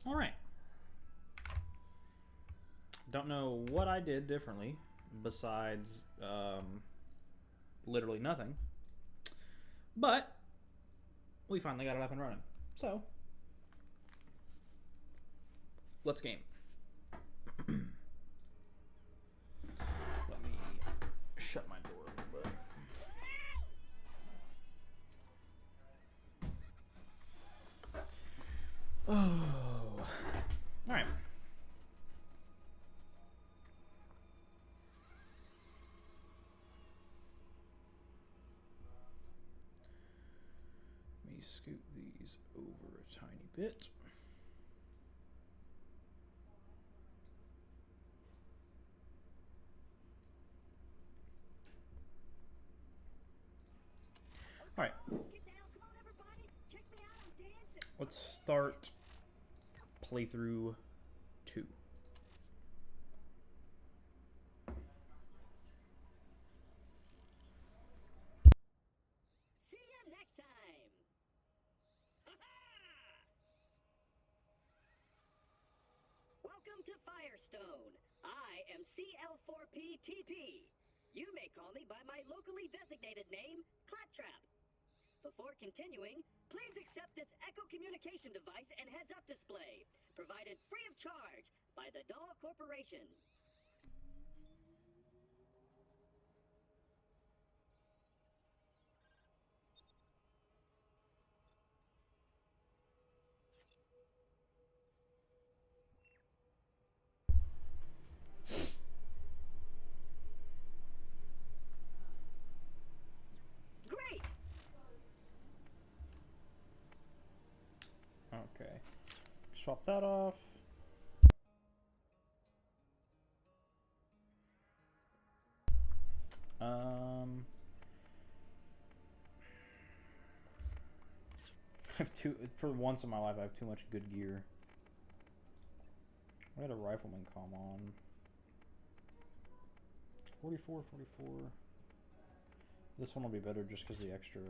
All right. Don't know what I did differently besides literally nothing. But we finally got it up and running. So let's game. Let me shut my door a little bit. Oh. All right. Let me scoot these over a tiny bit. All right. Let's start playthrough 2. See you next time. Welcome to Firestone. I am CL4PTP. You may call me by my locally designated name, Claptrap. Before continuing, please accept this Echo communication device and heads-up display, provided free of charge by the Doll Corporation. Great! Okay. Swap that off. I have for once in my life, I have too much good gear. I had a rifleman comm on. 44, 44. This one will be better just because the extra,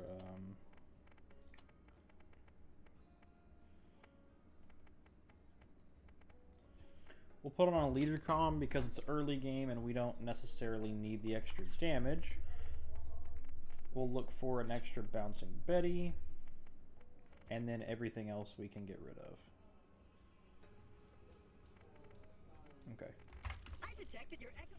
we'll put it on a leader comm because it's early game and we don't necessarily need the extra damage. We'll look for an extra bouncing Betty. And then everything else we can get rid of. Okay. I detected your echo.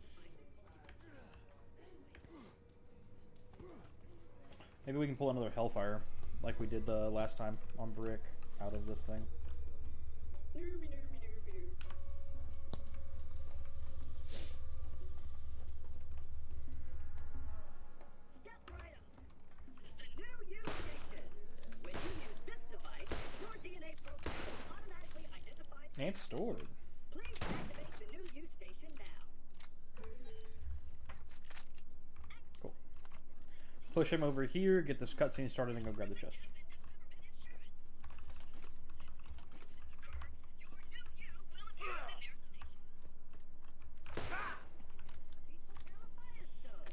Maybe we can pull another Hellfire, like we did the last time on Brick, out of this thing. And it's stored. Please activate the new use station now. Cool. Push him over here, get this cutscene started, and go grab the chest.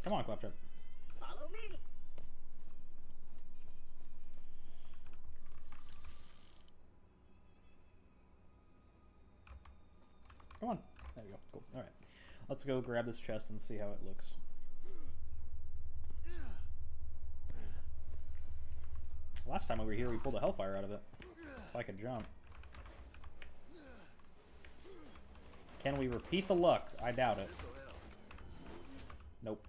Come on, Claptrap. Follow me. Come on. There you go. Cool. All right. Let's go grab this chest and see how it looks. Last time we were here, we pulled a hellfire out of it. If I could jump. Can we repeat the luck? I doubt it. Nope.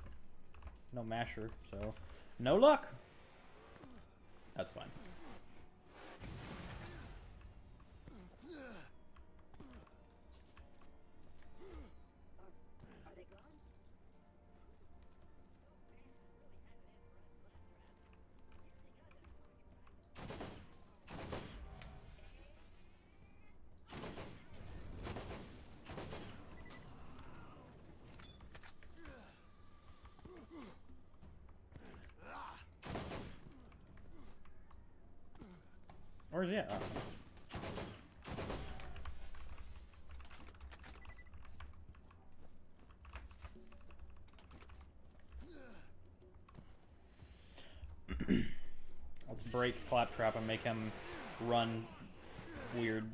No masher, so no luck. That's fine. Are they gone? Where's he at? Oh. Let's break Claptrap and make him run weird.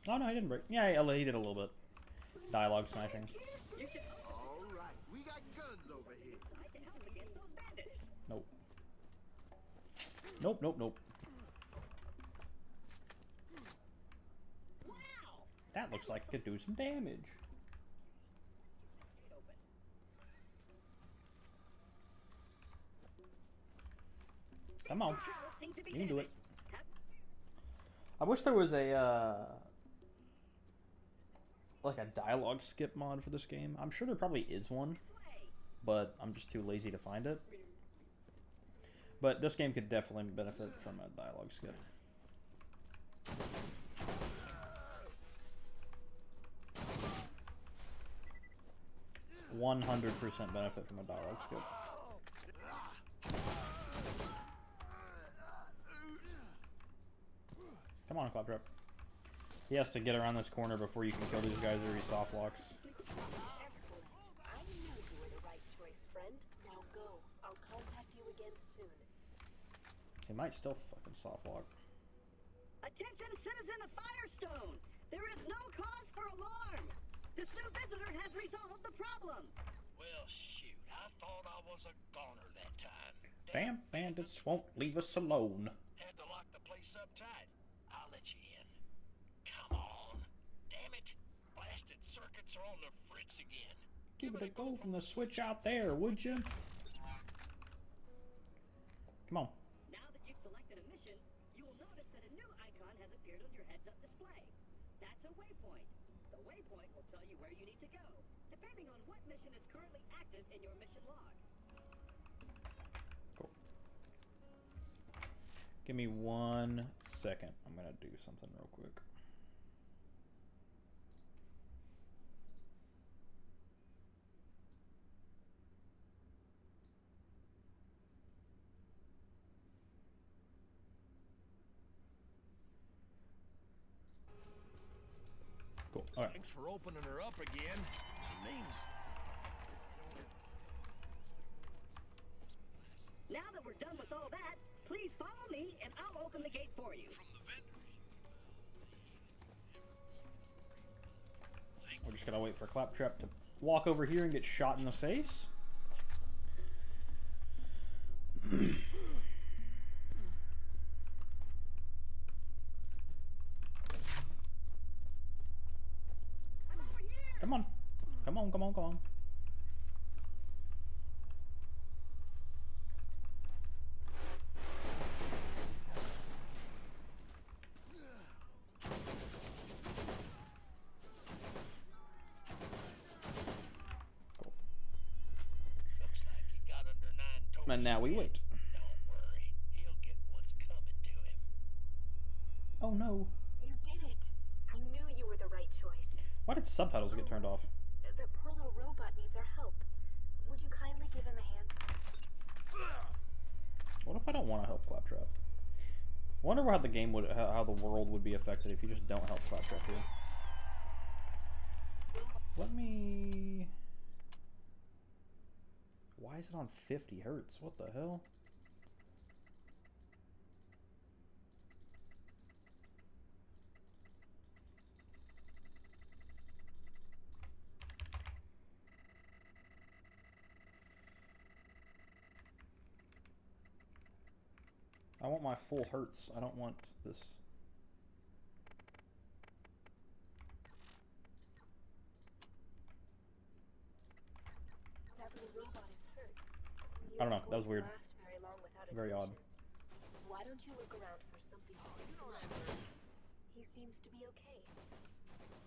Oh no, he didn't break. Yeah, he did a little bit. Dialogue smashing. All right, we got guns over here. Nope. Nope, nope, nope. That looks like it could do some damage. Come on. You can do it. I wish there was a, like a dialogue skip mod for this game. I'm sure there probably is one, but I'm just too lazy to find it. But this game could definitely benefit from a dialogue skip. 100% benefit from a dialogue skip. Come on, Claptrap. He has to get around this corner before you can kill these guys or he soft locks. Excellent. I knew you were the right choice, friend. Now go. I'll contact you again soon. He might still fucking soft lock. Attention, citizen of Firestone! There is no cause for alarm! This new visitor has resolved the problem! Well, shoot, I thought I was a goner that time. Damn bandits won't leave us alone. Had to lock the place up tight. I'll let you in. Come on. Damn it. Blasted circuits are on the fritz again. Give it a go from the switch out there, would you? Come on. Now that you've selected a mission, you will notice that a new icon has appeared on your heads-up display. That's a waypoint. The waypoint will tell you where you need to go, depending on what mission is currently active in your mission log. Cool. Give me 1 second. I'm gonna do something real quick. Cool. All right. Thanks for opening her up again. The name's... Now that we're done with all that, please follow me and I'll open the gate for you. From the vendors. We're just gonna wait for Claptrap to walk over here and get shot in the face. I'm over here! Come on. Come on, come on, come on. Cool. Looks like he got under 9 toes. And now we wait. Don't worry. He'll get what's coming to him. Oh no. You did it. I knew you were the right choice. Why did subtitles get turned off? The poor little robot needs our help. Would you kindly give him a hand? What if I don't want to help Claptrap? I wonder how the game would, how the world would be affected if you just don't help Claptrap here. Let me... Why is it on 50 hertz? What the hell? I want my full hertz. I don't want this. That little robot is hurt. He I don't know. isn't That was going to weird. last very long without Very odd. attention. Why don't you look around for something to fix him up? He seems to be okay.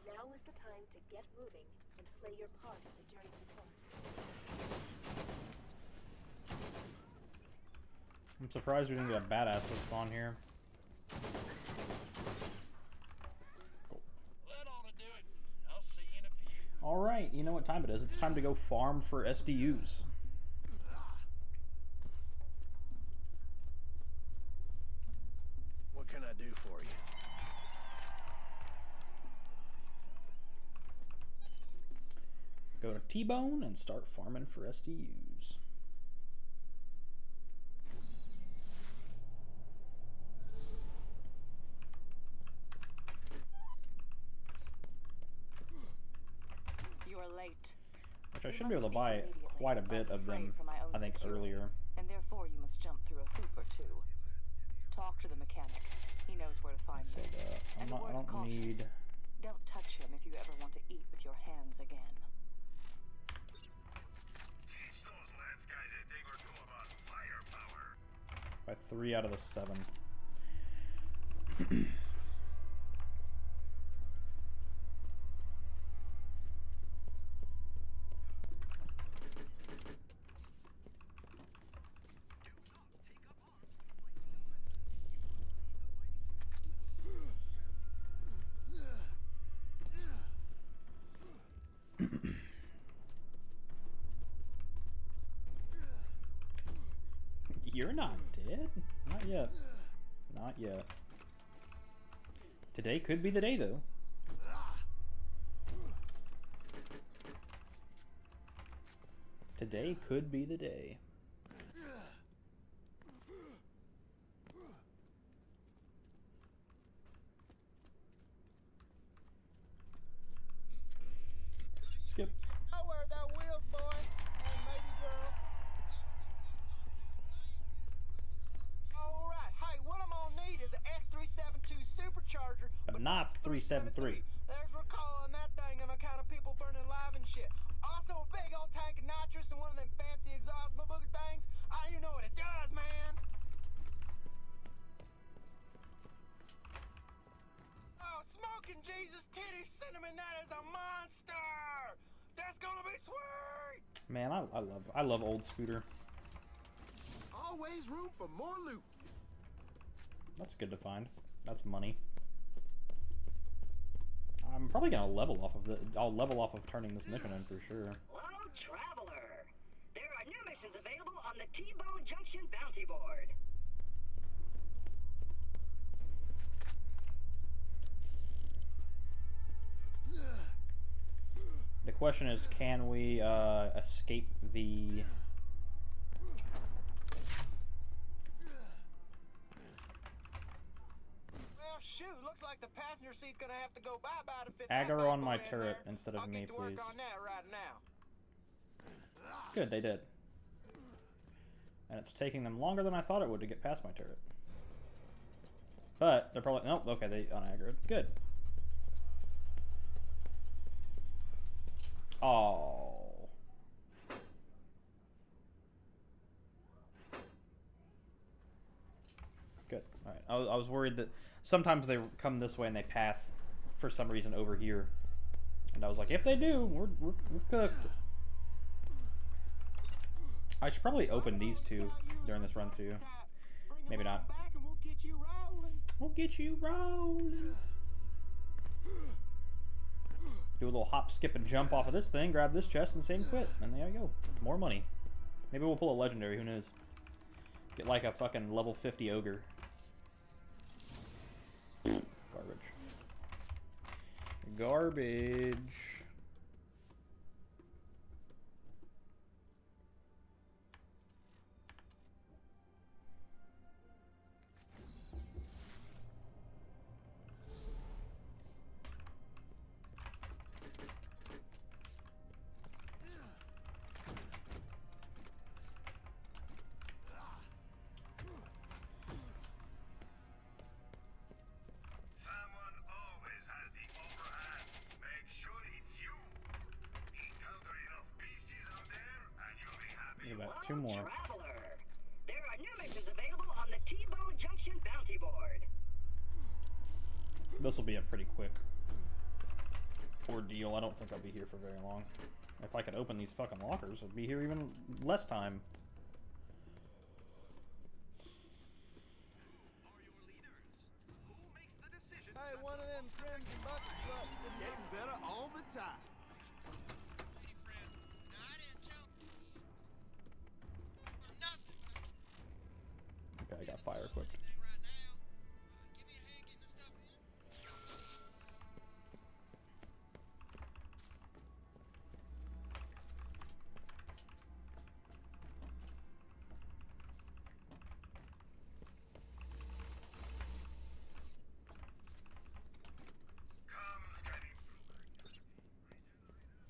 Now is the time to get moving and play your part in the journey to come. I'm surprised we didn't get a badass to spawn here. Cool. That ought to do it. I'll see you in a few. Alright, you know what time it is. It's time to go farm for SDUs. What can I do for you? Go to T-Bone and start farming for SDUs. You are late. Which I You should be must able to speak buy immediately. quite a bit I'm of them, afraid for my own I think, security, earlier. And therefore you must jump through a hoop or two. Talk to the mechanic. He knows where to find So me. I And a word don't of caution. need... Don't touch him if you ever want to eat with your hands again. By 3 out of the 7. You're not dead? Not yet. Not yet. Today could be the day, though. Today could be the day. Skip. Know where that wheels, boy, and maybe girl. All right, hey, what I'm gonna need is an X372 supercharger, But not 373. There's recall on that thing on account of people burning live and shit. Also, a big old tank of nitrous and one of them fancy exhaust booger things. I don't even know what it does, man. Oh, smoking Jesus titty cinnamon, that is a monster. That's gonna be sweet. Man, I love old Scooter. Always room for more loot. That's good to find. That's money. I'm probably gonna level off of I'll level off of turning this mission in for sure. Hello, traveler. There are new missions available on the T-Bone Junction bounty board. The question is, can we escape the... Well, shoot, looks like the passenger seat's gonna have to go bye-bye to fit that Aggro bad on my boy in turret there. instead of I'll me, get to work please. on that right now. Good, they did. And it's taking them longer than I thought it would to get past my turret. But they're probably... Nope, okay, they unaggroed. Good. Oh. Good. Alright. I was worried that sometimes they come this way and they path for some reason over here. And I was like, if they do, we're cooked. I should probably open these two during this run too. Maybe not. We'll get you rolling. Do a little hop, skip, and jump off of this thing, grab this chest, and save and quit. And there you go. More money. Maybe we'll pull a legendary, who knows. Get like a fucking level 50 ogre. Garbage. Garbage. got 2 more. Traveler. There are new missions available on the T-Bone Junction bounty board. This will be a pretty quick ordeal. I don't think I'll be here for very long. If I could open these fucking lockers, I'd be here even less time. Hey, one of them crimson bucket sluts. Getting better all the time. Lady friend, now I didn't tell nothing. Okay, I got fire equipped. Right now, give me a hand getting the stuff in.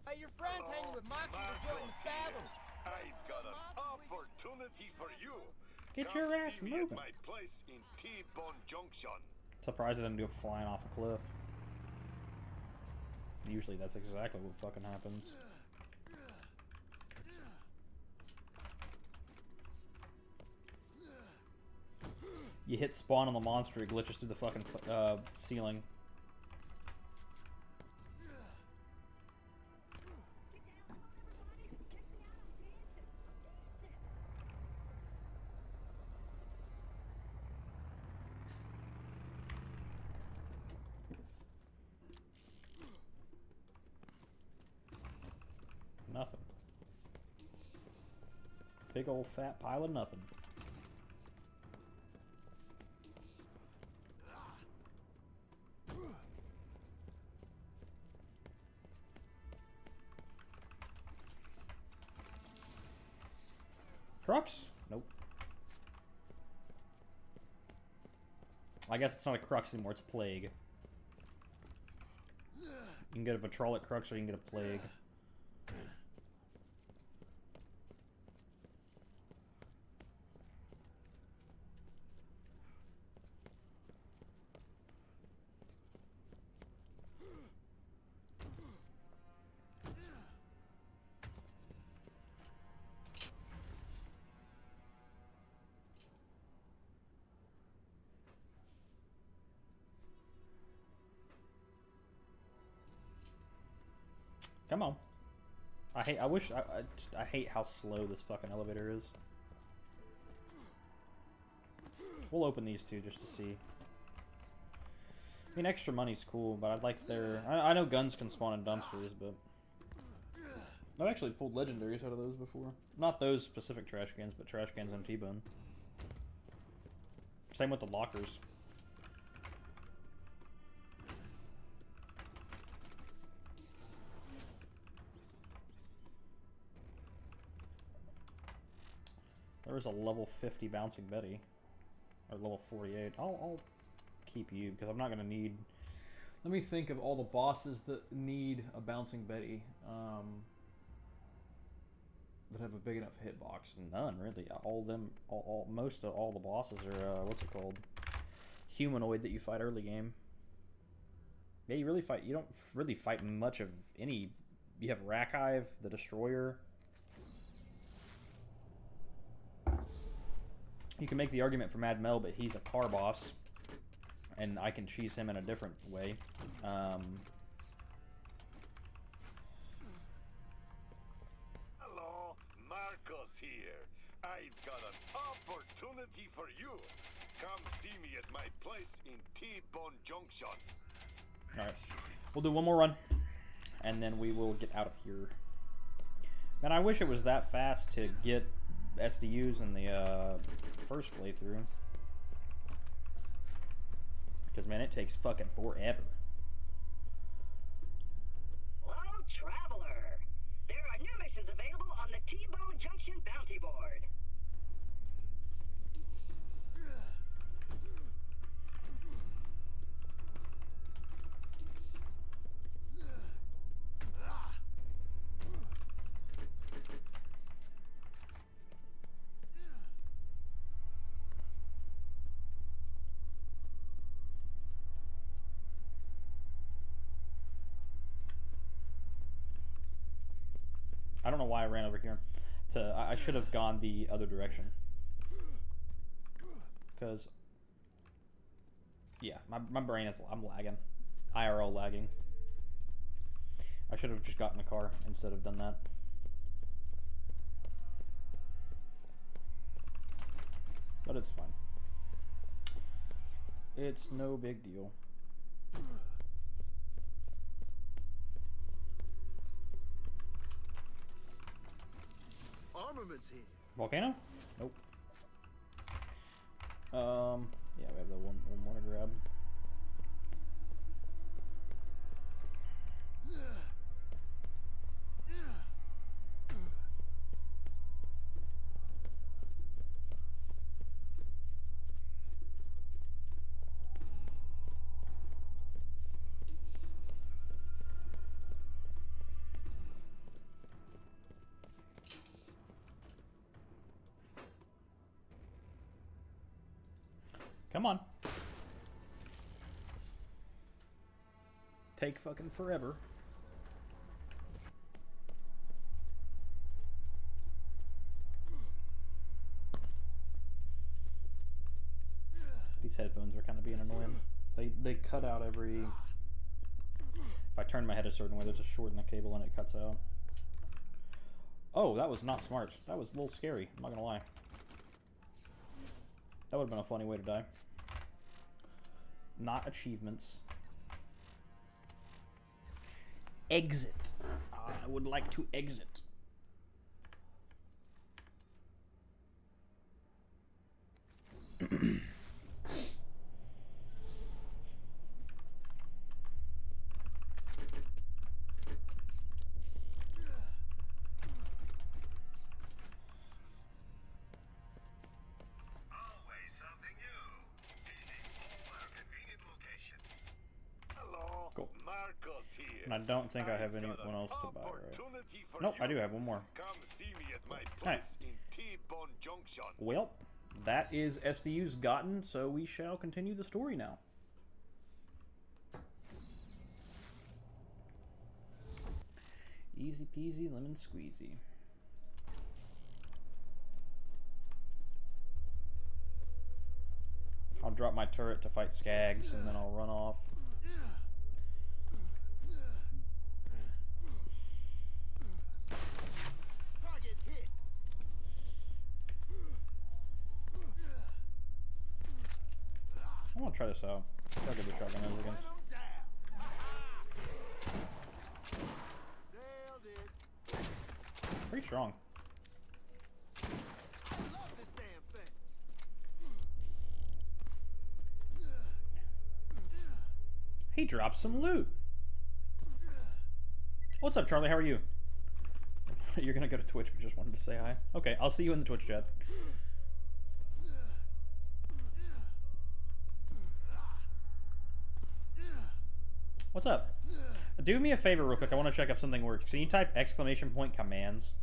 Hey, your friend's hanging with Moxie to join the fathom. I've got an opportunity for you. Get Come your ass see me at moving. my place in T-Bone Junction. Surprised I didn't go flying off a cliff. Usually that's exactly what fucking happens. You hit spawn on the monster, it glitches through the fucking ceiling. Nothing. Big old fat pile of nothing. Crux? Nope. I guess it's not a crux anymore, it's a plague. You can get a Vitrolic crux or you can get a plague. Come on. I hate how slow this fucking elevator is. We'll open these two just to see. I mean, extra money's cool, but I'd like their... I know guns can spawn in dumpsters, but... I've actually pulled legendaries out of those before. Not those specific trash cans, but trash cans on T-Bone. Same with the lockers. There was a level 50 Bouncing Betty. Or level 48. I'll keep you, because I'm not going to need... Let me think of all the bosses that need a Bouncing Betty. That have a big enough hitbox. None, really. Most of all the bosses are, what's it called? Humanoid that you fight early game. Yeah, you don't really fight much of any... You have Rakive, the Destroyer... You can make the argument for Mad Mel, but he's a car boss, and I can cheese him in a different way. Hello, Marcos here. I've got an opportunity for you. Come see me at my place in T-Bone Junction. Alright, we'll do one more run, and then we will get out of here. Man, I wish it was that fast to get SDUs in the first playthrough. Because, man, it takes fucking forever. Hello, Traveler. There are new missions available on the T-Bone Junction bounty board. I don't know why I ran over here. I should have gone the other direction. Because, yeah, my brain is, I'm lagging. IRL lagging. I should have just gotten a car instead of done that. But it's fine. It's no big deal. Armaments here. Volcano? Nope. Yeah, we have the one more to grab. Come on. Take fucking forever. These headphones are kind of being annoying. They cut out every... If I turn my head a certain way, there's a short in the cable and it cuts out. Oh, that was not smart. That was a little scary, I'm not gonna lie. That would have been a funny way to die. Not achievements. Exit. I would like to exit. And I don't think I have anyone else to buy, right? Nope, I do have one more. Alright. Well, that is SDU's gotten, so we shall continue the story now. Easy peasy, lemon squeezy. I'll drop my turret to fight Skags, and then I'll run off. I want to try this out. I'll get the shotgun as against. Pretty strong. He dropped some loot. What's up, Charlie? How are you? You're gonna go to Twitch, but just wanted to say hi. Okay, I'll see you in the Twitch chat. What's up? Do me a favor real quick. I want to check if something works. Can you type !commands?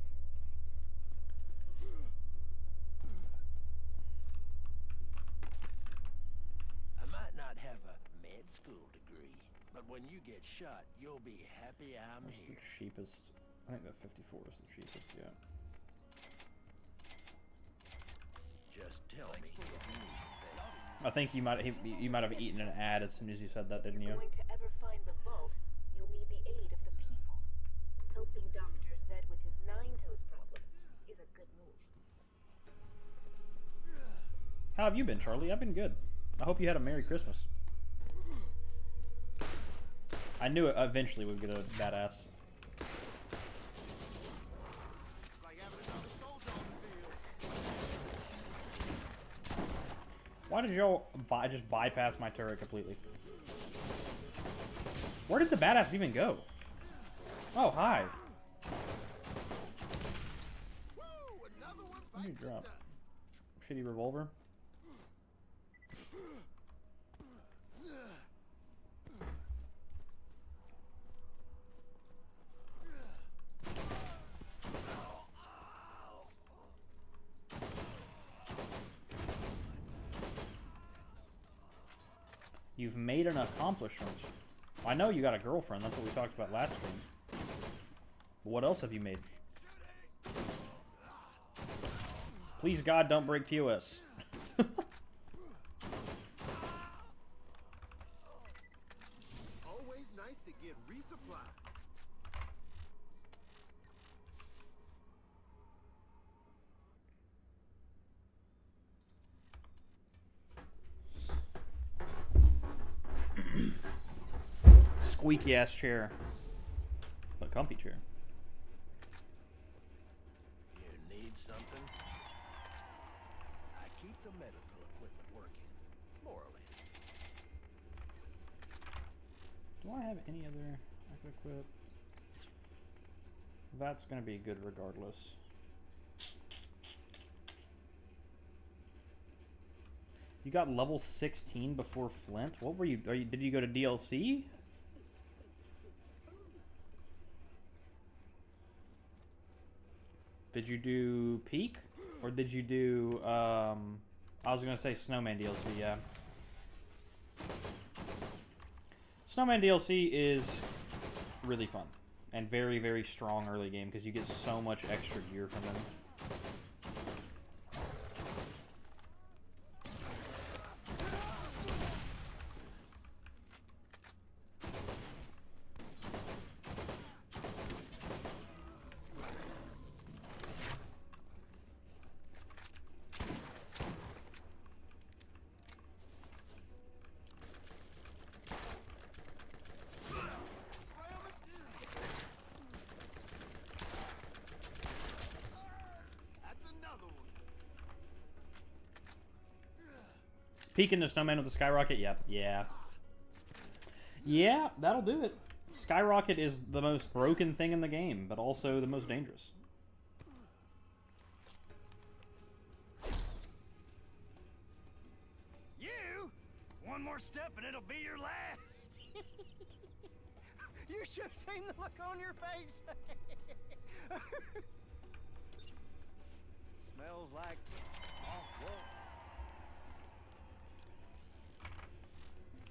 I might not have a med school degree, but when you get shot, you'll be happy I'm What's here. the cheapest? I think the 54 is the cheapest, yeah. Just tell me if you need that. I think you might have eaten an ad as soon as you said that, didn't If you? you're going to ever find the vault, you'll need the aid of the people. Helping Dr. Zed with his nine-toes problem is a good move. How have you been, Charlie? I've been good. I hope you had a Merry Christmas. I knew it eventually would get a badass. Why did y'all just bypass my turret completely? Where did the badass even go? Oh, hi. What did you drop? Shitty revolver? You've made an accomplishment. I know you got a girlfriend. That's what we talked about last stream. But what else have you made? Please God, don't break TOS. Always nice to get resupplied. Squeaky ass chair. But comfy chair. You need something? I keep the medical equipment working, more or less. Do I have any other I could equip? That's gonna be good regardless. You got level 16 before Flint? What were you, did you go to DLC? Did you do Peak? Or did you do, I was gonna say Snowman DLC, yeah. Snowman DLC is really fun. And very, very strong early game, because you get so much extra gear from them. Peeking the snowman with the skyrocket? Yep. Yeah. Yeah, that'll do it. Skyrocket is the most broken thing in the game, but also the most dangerous. You? One more step and it'll be your last. You should have seen the look on your face. Smells like off-world.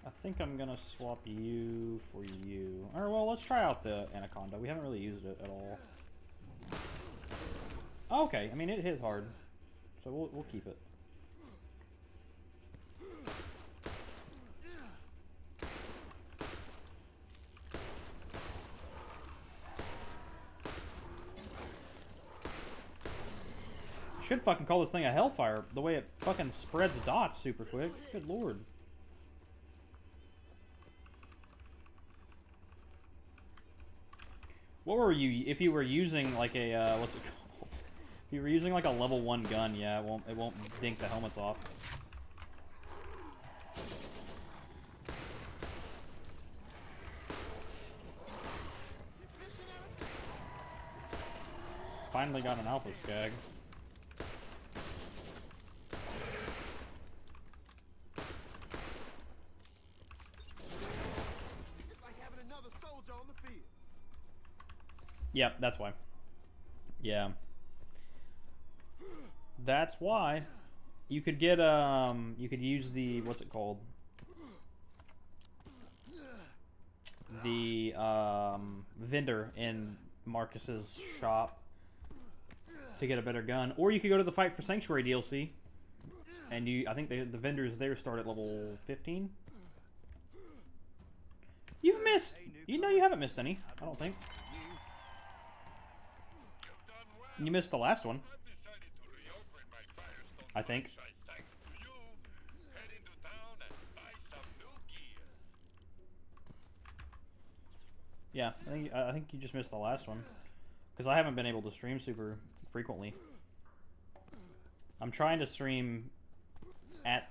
I think I'm gonna swap you for you. Or, well, let's try out the Anaconda. We haven't really used it at all. Okay, I mean, it hit hard. So we'll keep it. Should fucking call this thing a Hellfire, the way it fucking spreads dots super quick. Good lord. What were you, if you were using like a, what's it called? If you were using like a level 1 gun, yeah, it won't dink the helmets off. Finally got an alpha skag. It's like having another soldier on the field. Yep, that's why. Yeah. That's why. You could get, you could use the, what's it called? The, vendor in Marcus's shop to get a better gun. Or you could go to the Fight for Sanctuary DLC. And I think the vendors there start at level 15. You've missed, you know you haven't missed any, I don't think. You missed the last one, I think. Yeah, I think you just missed the last one, because I haven't been able to stream super frequently. I'm trying to stream at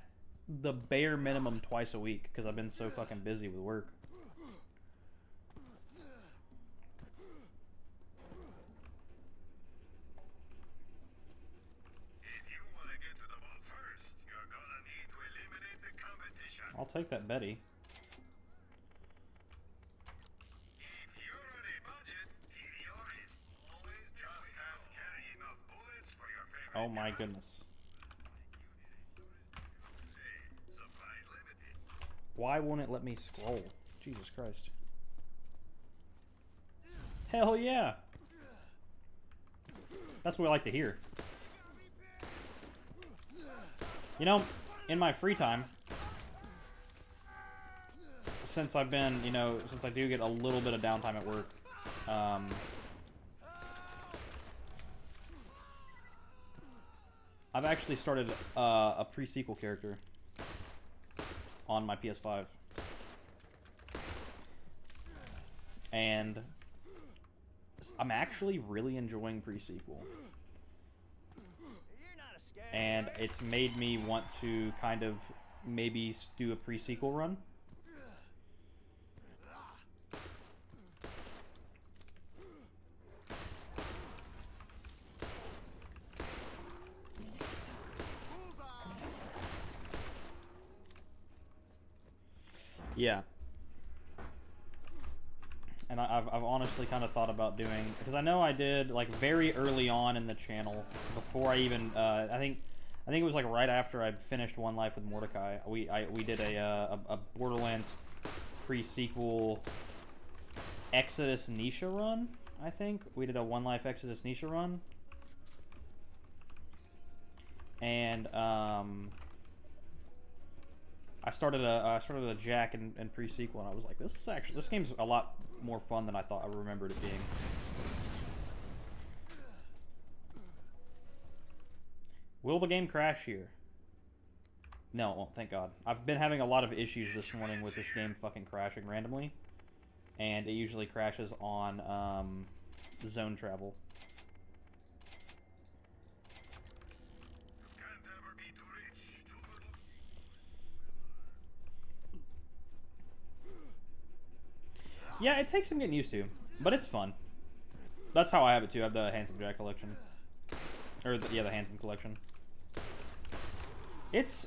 the bare minimum twice a week, because I've been so fucking busy with work. I'll take that Betty. Oh my goodness. Why won't it let me scroll? Jesus Christ. Hell yeah! That's what we like to hear. You know, in my free time, since I've been, you know, since I do get a little bit of downtime at work, I've actually started a pre-sequel character on my PS5. And I'm actually really enjoying pre-sequel. And it's made me want to kind of maybe do a pre-sequel run. Yeah. And I've honestly kind of thought about doing, because I know I did like very early on in the channel, before I even I think it was like right after I finished One Life with Mordecai. We did a Borderlands pre-sequel Exodus Nisha run. I think we did a One Life Exodus Nisha run, and I started a Jack and pre-sequel, and I was like, this game's a lot more fun than I thought I remembered it being. Will the game crash here? No, it won't, thank God. I've been having a lot of issues this morning with this game fucking crashing randomly, and it usually crashes on zone travel. Yeah, it takes some getting used to, but it's fun. That's how I have it too. I have the Handsome Jack collection, or the Handsome collection. It's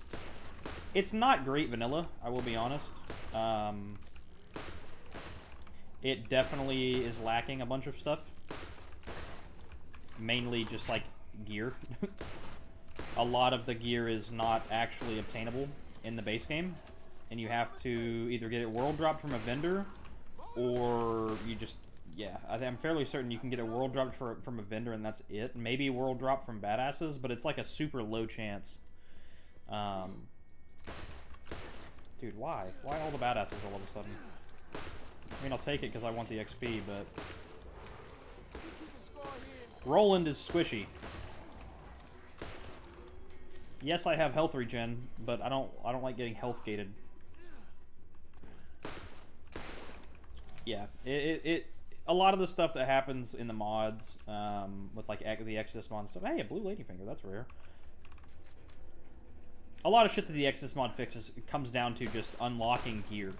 not great vanilla, I will be honest. It definitely is lacking a bunch of stuff, mainly just like gear. A lot of the gear is not actually obtainable in the base game, and you have to either get it world dropped from a vendor, or you just, yeah, I'm fairly certain you can get a world dropped from a vendor and that's it. Maybe a world drop from badasses, but it's like a super low chance. Dude, why? Why all the badasses all of a sudden? I mean, I'll take it because I want the XP, but Roland is squishy. Yes, I have health regen, but I don't like getting health gated. Yeah, a lot of the stuff that happens in the mods, with like the Exodus mod and stuff. Hey, a blue ladyfinger, that's rare. A lot of shit that the Exodus mod fixes, it comes down to just unlocking gear.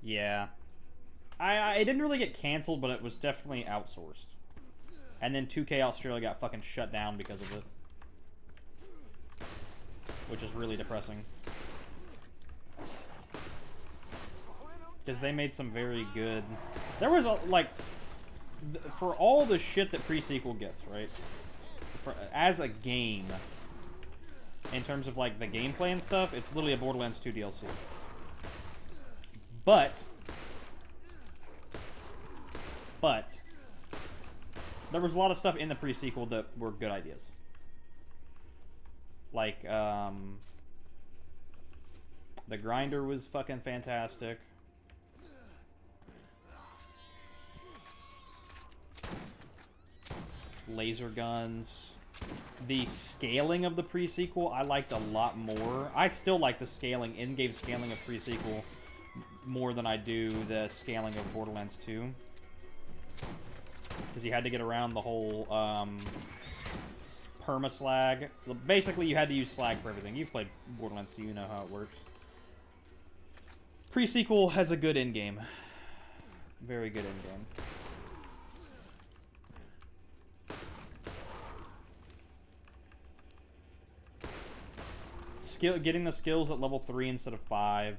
Yeah. It didn't really get canceled, but it was definitely outsourced. And then 2K Australia got fucking shut down because of it. Which is really depressing. Because they made some very good... There was, for all the shit that pre-sequel gets, right? As a game, in terms of, like, the gameplay and stuff, it's literally a Borderlands 2 DLC. But there was a lot of stuff in the pre-sequel that were good ideas. Like, the grinder was fucking fantastic. Laser guns. The scaling of the pre-sequel I liked a lot more. I still like the scaling, in-game scaling of pre-sequel more than I do the scaling of Borderlands 2. Because you had to get around the whole perma-slag. Basically, you had to use slag for everything. You've played Borderlands 2, you know how it works. Pre-sequel has a good in-game. Very good in-game. Getting the skills at level 3 instead of 5.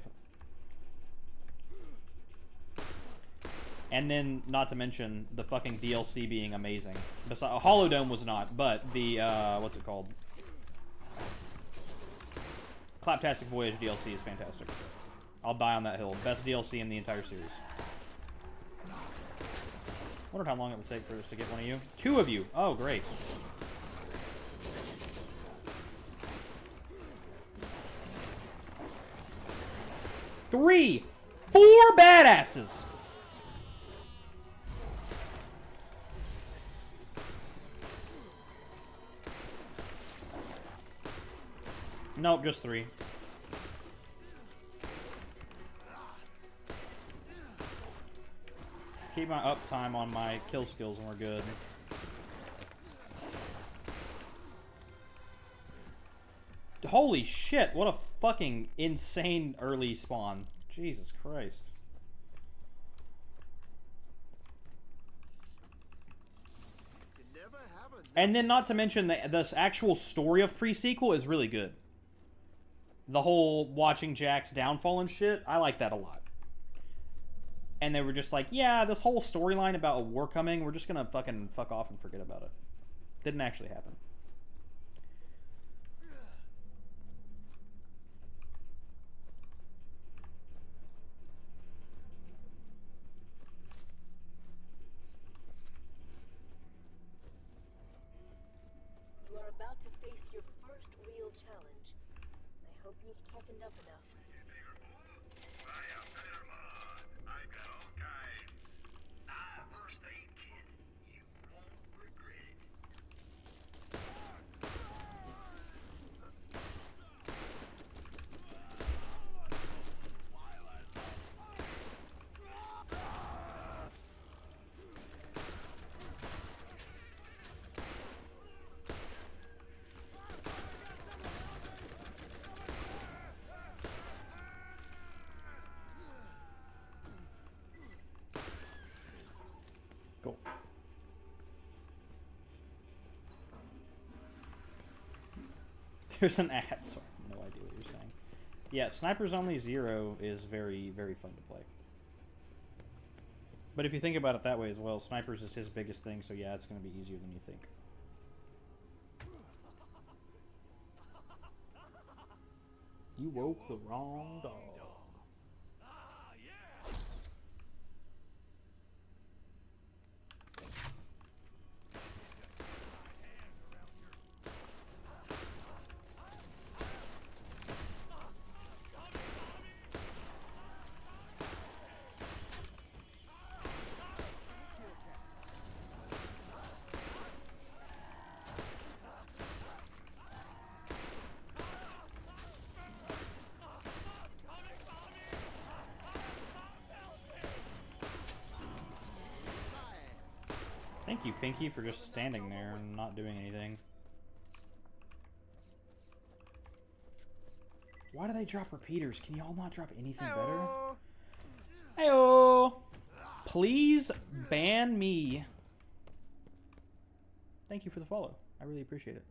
And then, not to mention, the fucking DLC being amazing. Besides, Holodome was not, but the, what's it called? Claptastic Voyage DLC is fantastic. I'll die on that hill. Best DLC in the entire series. Wonder how long it will take for us to get one of you. 2 of you! Oh, great. Three! 4 badasses! Nope, just 3. Keep my uptime on my kill skills and we're good. Holy shit, what a fucking insane early spawn. Jesus Christ. And then not to mention this actual story of pre-sequel is really good. The whole watching Jack's downfall and shit, I like that a lot. And they were just like, yeah, this whole storyline about a war coming, we're just gonna fucking fuck off and forget about it. Didn't actually happen. You are about to face your first real challenge. I hope you've toughened up enough. Cool. There's an ad, so I have no idea what you're saying. Yeah, Snipers Only 0 is very, very fun to play. But if you think about it that way as well, Snipers is his biggest thing, so yeah, it's going to be easier than you think. You woke the wrong dog. Thank you, Pinky, for just standing there and not doing anything. Why do they drop repeaters? Can y'all not drop anything better? Heyo! Please ban me. Thank you for the follow. I really appreciate it.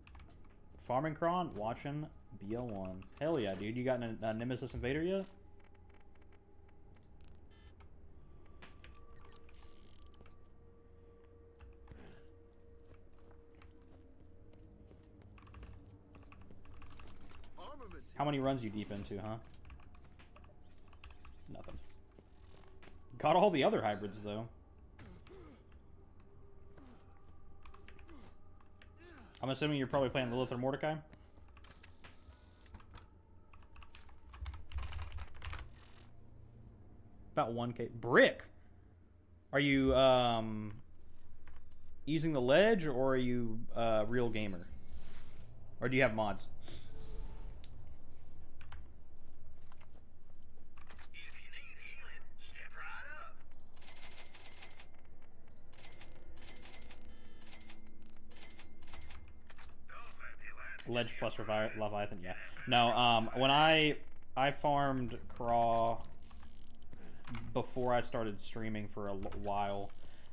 Farming Cron, watching BL1. Hell yeah, dude. You got a Nemesis Invader yet? How many runs you deep into, huh? Nothing. Got all the other hybrids, though. I'm assuming you're probably playing Lilith or Mordecai? About 1K. Brick! Are you, using the ledge, or are you a real gamer? Or do you have mods? Ledge plus Leviathan, yeah. No, when I farmed Craw before I started streaming for a while,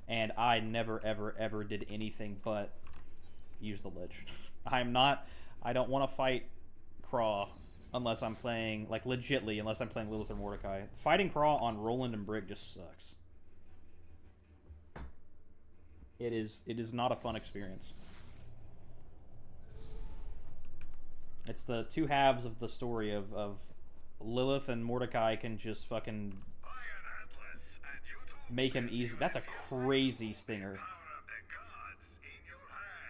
and I never, ever, ever did anything but use the ledge. I don't want to fight Craw unless I'm playing, like, legitly, unless I'm playing Lilith or Mordecai. Fighting Craw on Roland and Brick just sucks. It is not a fun experience. It's the two halves of the story of Lilith and Mordecai can just fucking make him easy. That's a crazy stinger.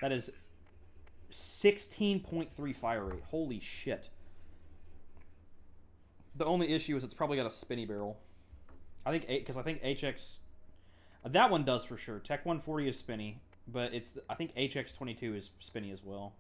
That is 16.3 fire rate. Holy shit. The only issue is it's probably got a spinny barrel. I think HX... That one does for sure. Tech 140 is spinny, but I think HX22 is spinny as well.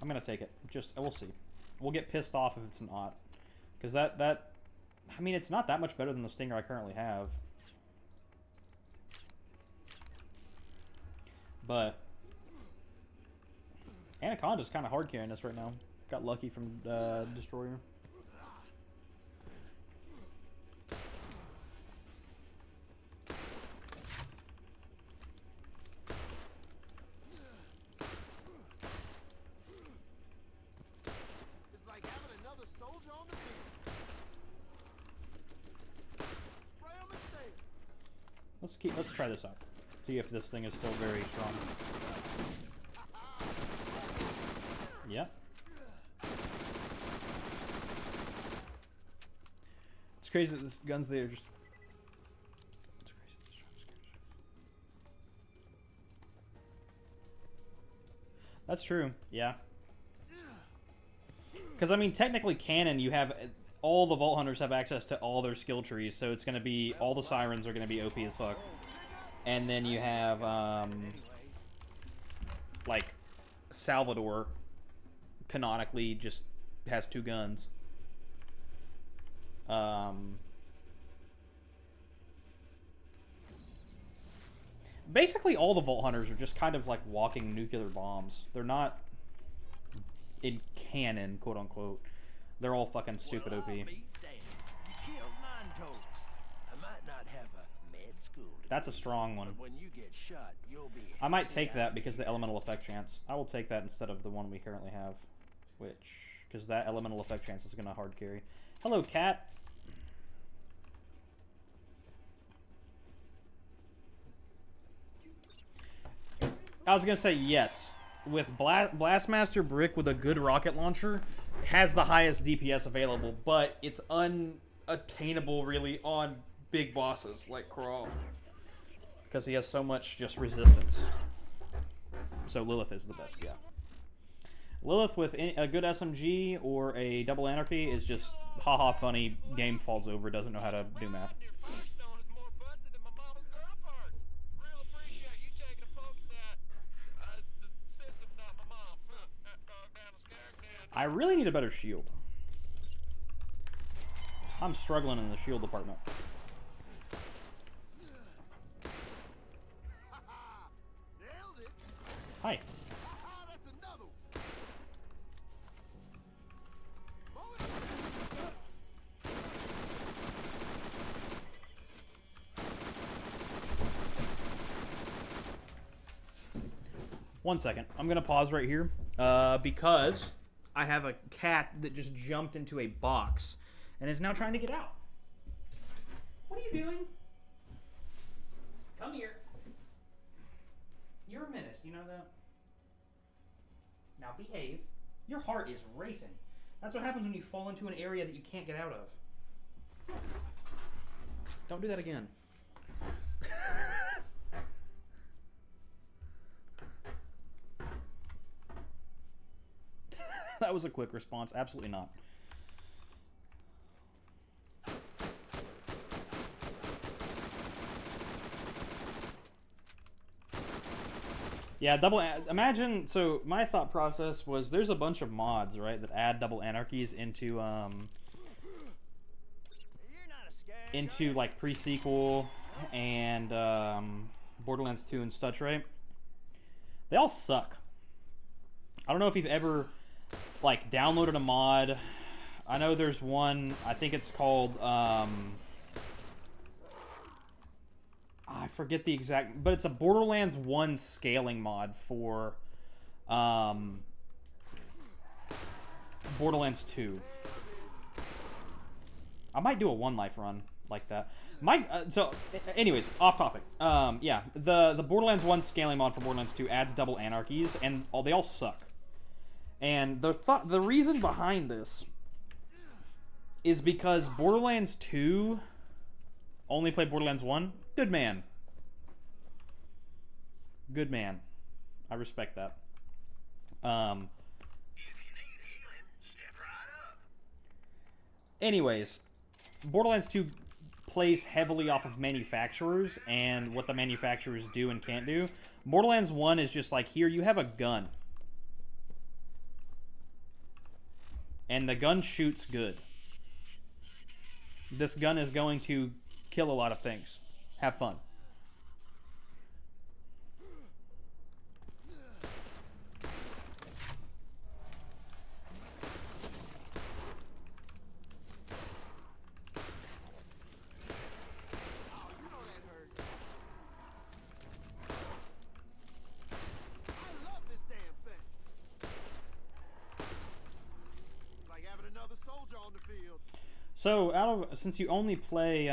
I'm gonna take it. We'll see. We'll get pissed off if it's not, because I mean, it's not that much better than the Stinger I currently have. But Anaconda's kind of hard carrying us right now. Got lucky from Destroyer. It's like having another soldier on the field. Right on the stage. Let's try this out. See if this thing is still very strong. Yep. It's crazy that this gun's there. Just. It's crazy. That's true. Yeah. Because I mean, technically, canon, you have all the Vault Hunters have access to all their skill trees, so it's gonna be all the sirens are gonna be OP as fuck. And then you have, like, Salvador canonically just has 2 guns. Basically, all the Vault Hunters are just kind of like walking nuclear bombs. They're not in canon, quote unquote. They're all fucking stupid OP. That's a strong one. When you get shot, you'll be I might take that because the elemental effect chance. I will take that instead of the one we currently have, because that elemental effect chance is gonna hard carry. Hello, cat. I was gonna say yes. With Blastmaster Brick with a good rocket launcher, has the highest DPS available, but it's unattainable really on big bosses like Crawl. Because he has so much just resistance. So Lilith is the best, yeah. Lilith with a good SMG or a double anarchy is just haha funny, game falls over, doesn't know how to do math. I really need a better shield. I'm struggling in the shield department. Hi. That's another one second. I'm going to pause right here because I have a cat that just jumped into a box and is now trying to get out. What are you doing? Come here. You're a menace, you know that? Now behave. Your heart is racing. That's what happens when you fall into an area that you can't get out of. Don't do that again. That was a quick response. Absolutely not. Yeah, imagine, so my thought process was there's a bunch of mods, right, that add double anarchies into like pre-sequel and Borderlands 2 and such, right? They all suck. I don't know if you've ever like downloaded a mod I know there's one, I think it's called, I forget the exact, but it's a Borderlands 1 scaling mod for Borderlands 2. I might do a one life run like that. Anyways, off topic. Yeah, the Borderlands 1 scaling mod for Borderlands 2 adds double anarchies, and they all suck. And the reason behind this is because Borderlands 2 only played Borderlands 1. Good man. Good man. I respect that. Anyways, Borderlands 2 plays heavily off of manufacturers and what the manufacturers do and can't do. Borderlands 1 is just like, here, you have a gun. And the gun shoots good. This gun is going to kill a lot of things. Have fun. So, since you only play,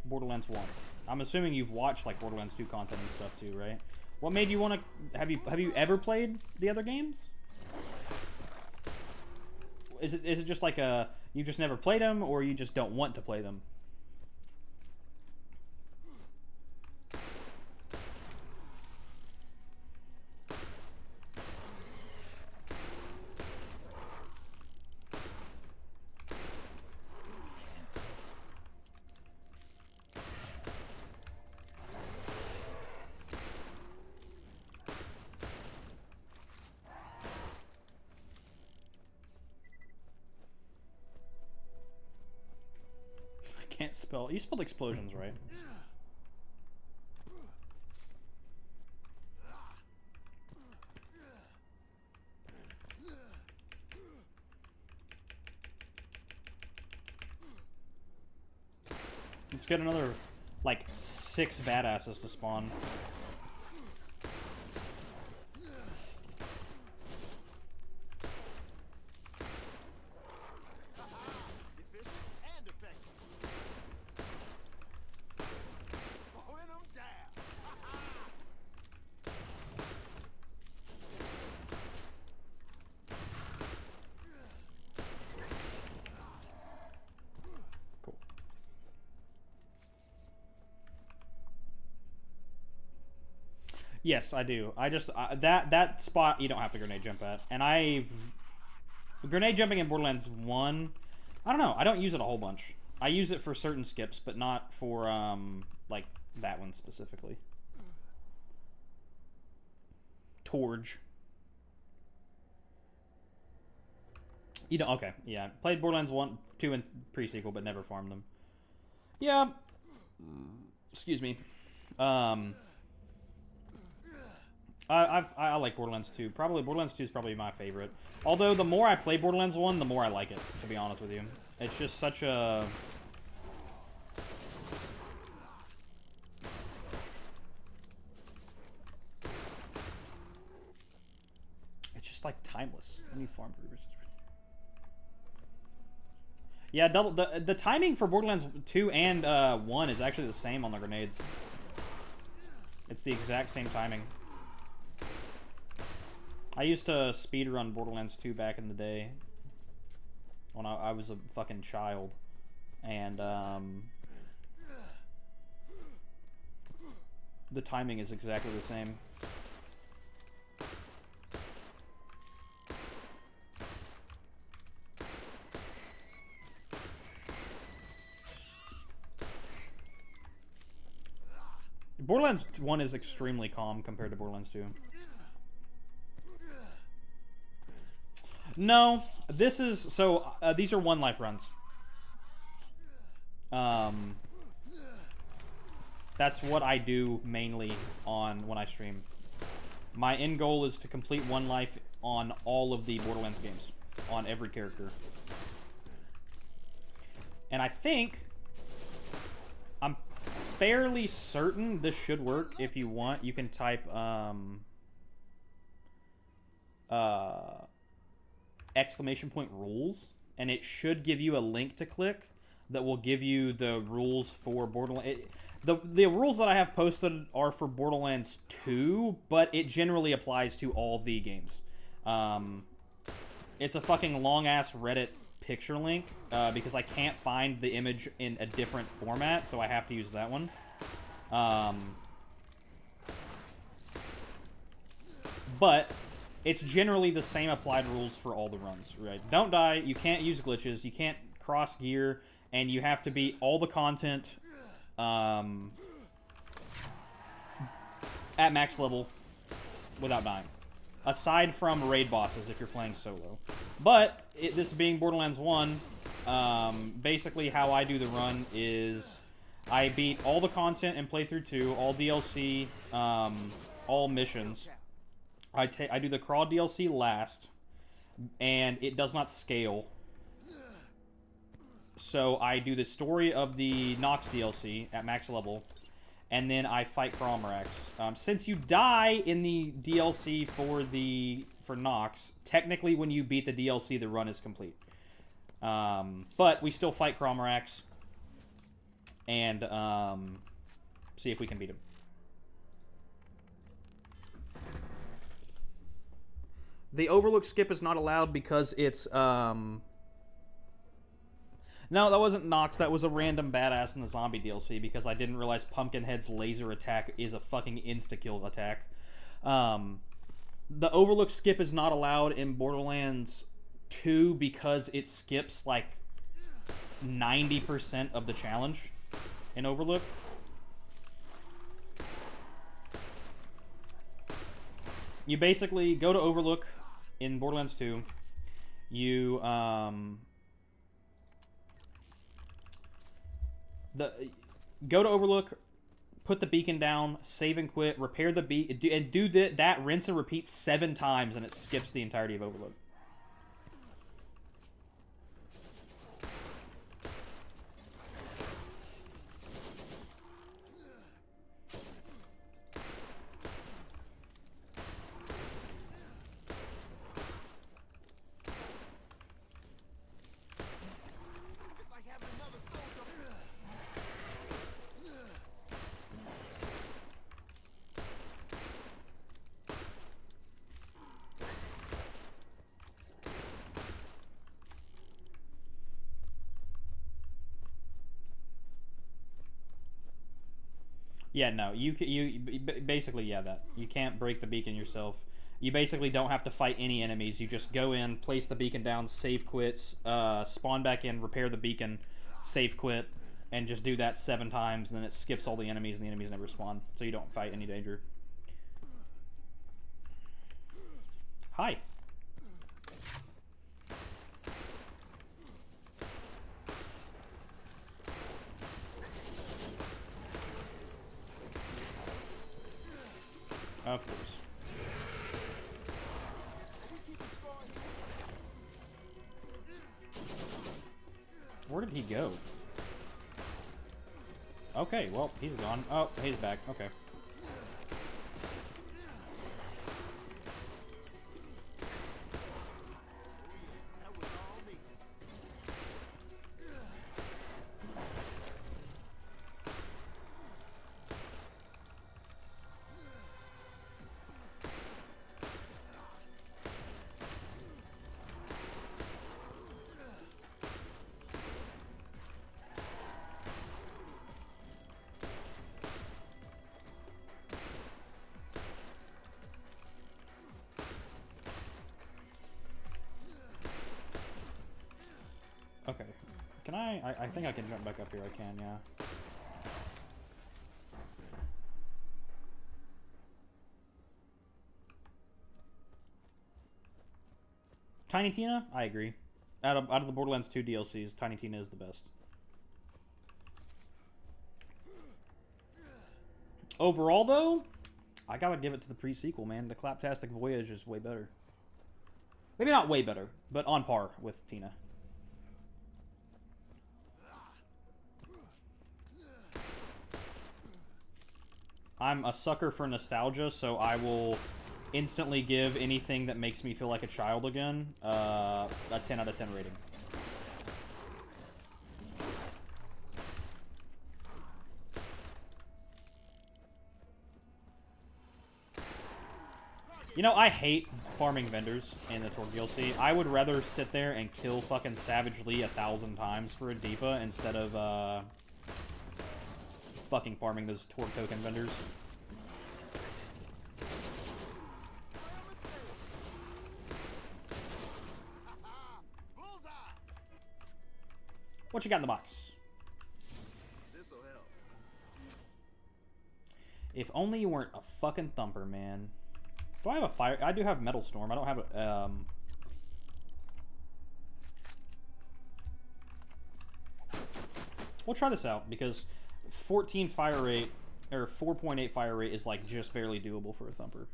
Borderlands 1, I'm assuming you've watched like Borderlands 2 content and stuff too, right? What made you want to? Have you ever played the other games? Is it just like you just never played them, or you just don't want to play them? Can't spell. You spelled explosions, right? Let's get another, like, 6 badasses to spawn. Yes, I do. I just that spot you don't have to grenade jump at, and grenade jumping in Borderlands 1. I don't know. I don't use it a whole bunch. I use it for certain skips, but not for like that one specifically. Torch. You don't. Okay, yeah. Played Borderlands 1, 2, and pre-sequel, but never farmed them. Yeah. Excuse me. I like Borderlands 2. Probably Borderlands 2 is probably my favorite. Although the more I play Borderlands 1, the more I like it, to be honest with you. It's just such a... It's just like timeless. Let me farm versus... Yeah, the timing for Borderlands 2 and 1 is actually the same on the grenades. It's the exact same timing. I used to speedrun Borderlands 2 back in the day when I was a fucking child, and the timing is exactly the same. Borderlands 1 is extremely calm compared to Borderlands 2. No, this is... So, these are one life runs. That's what I do mainly on when I stream. My end goal is to complete one life on all of the Borderlands games, on every character. And I think, I'm fairly certain this should work. If you want, you can type !rules, and it should give you a link to click that will give you the rules for Borderlands. The rules that I have posted are for Borderlands 2, but it generally applies to all the games. It's a fucking long-ass Reddit picture link, because I can't find the image in a different format, so I have to use that one. But it's generally the same applied rules for all the runs, right? Don't die, you can't use glitches, you can't cross gear, and you have to beat all the content at max level without dying. Aside from raid bosses if you're playing solo. But, this being Borderlands 1, basically how I do the run is I beat all the content in playthrough 2, all DLC, all missions. I do the Crawl DLC last, and it does not scale. So I do the story of the Nox DLC at max level, and then I fight Cromrax. Since you die in the DLC for Nox, technically when you beat the DLC, the run is complete. But we still fight Cromrax, and see if we can beat him. The Overlook skip is not allowed because it's, no, that wasn't Nox. That was a random badass in the zombie DLC because I didn't realize Pumpkinhead's laser attack is a fucking insta-kill attack. The Overlook skip is not allowed in Borderlands 2 because it skips, like, 90% of the challenge in Overlook. You basically go to Overlook in Borderlands 2. You, go to Overlook, put the beacon down, save and quit, repair the beacon, and do that rinse and repeat 7 times, and it skips the entirety of Overlook. Yeah, no, you basically, yeah, that. You can't break the beacon yourself. You basically don't have to fight any enemies. You just go in, place the beacon down, save quits, spawn back in, repair the beacon, save quit, and just do that 7 times, and then it skips all the enemies, and the enemies never spawn, so you don't fight any danger. Hi. Of course. Where did he go? Okay, well, he's gone. Oh, he's back. Okay. Okay. Can I think I can jump back up here. I can, yeah. Tiny Tina? I agree. Out of the Borderlands 2 DLCs, Tiny Tina is the best. Overall, though, I gotta give it to the pre-sequel, man. The Claptastic Voyage is way better. Maybe not way better, but on par with Tina. I'm a sucker for nostalgia, so I will instantly give anything that makes me feel like a child again a 10 out of 10 rating. You know, I hate farming vendors in the Torque DLC. I would rather sit there and kill fucking Savage Lee 1,000 times for a Deepa instead of fucking farming those Torque token vendors. What you got in the box? This'll help. If only you weren't a fucking thumper, man. Do I have a fire? I do have Metal Storm. I don't have a, We'll try this out, because 14 fire rate, or 4.8 fire rate is, like, just barely doable for a thumper.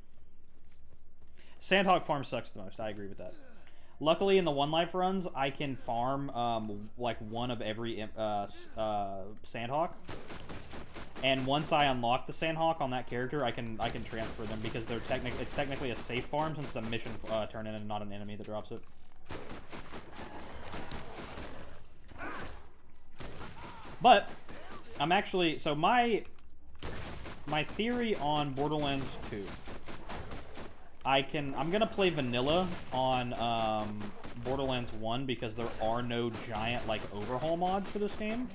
Sandhawk farm sucks the most. I agree with that. Luckily, in the one life runs, I can farm, like, one of every Sandhawk. And once I unlock the Sandhawk on that character, I can transfer them, because they're it's technically a safe farm since it's a mission turn in and not an enemy that drops it. But I'm actually my theory on Borderlands 2. I'm gonna play vanilla on Borderlands 1 because there are no giant like overhaul mods for this game.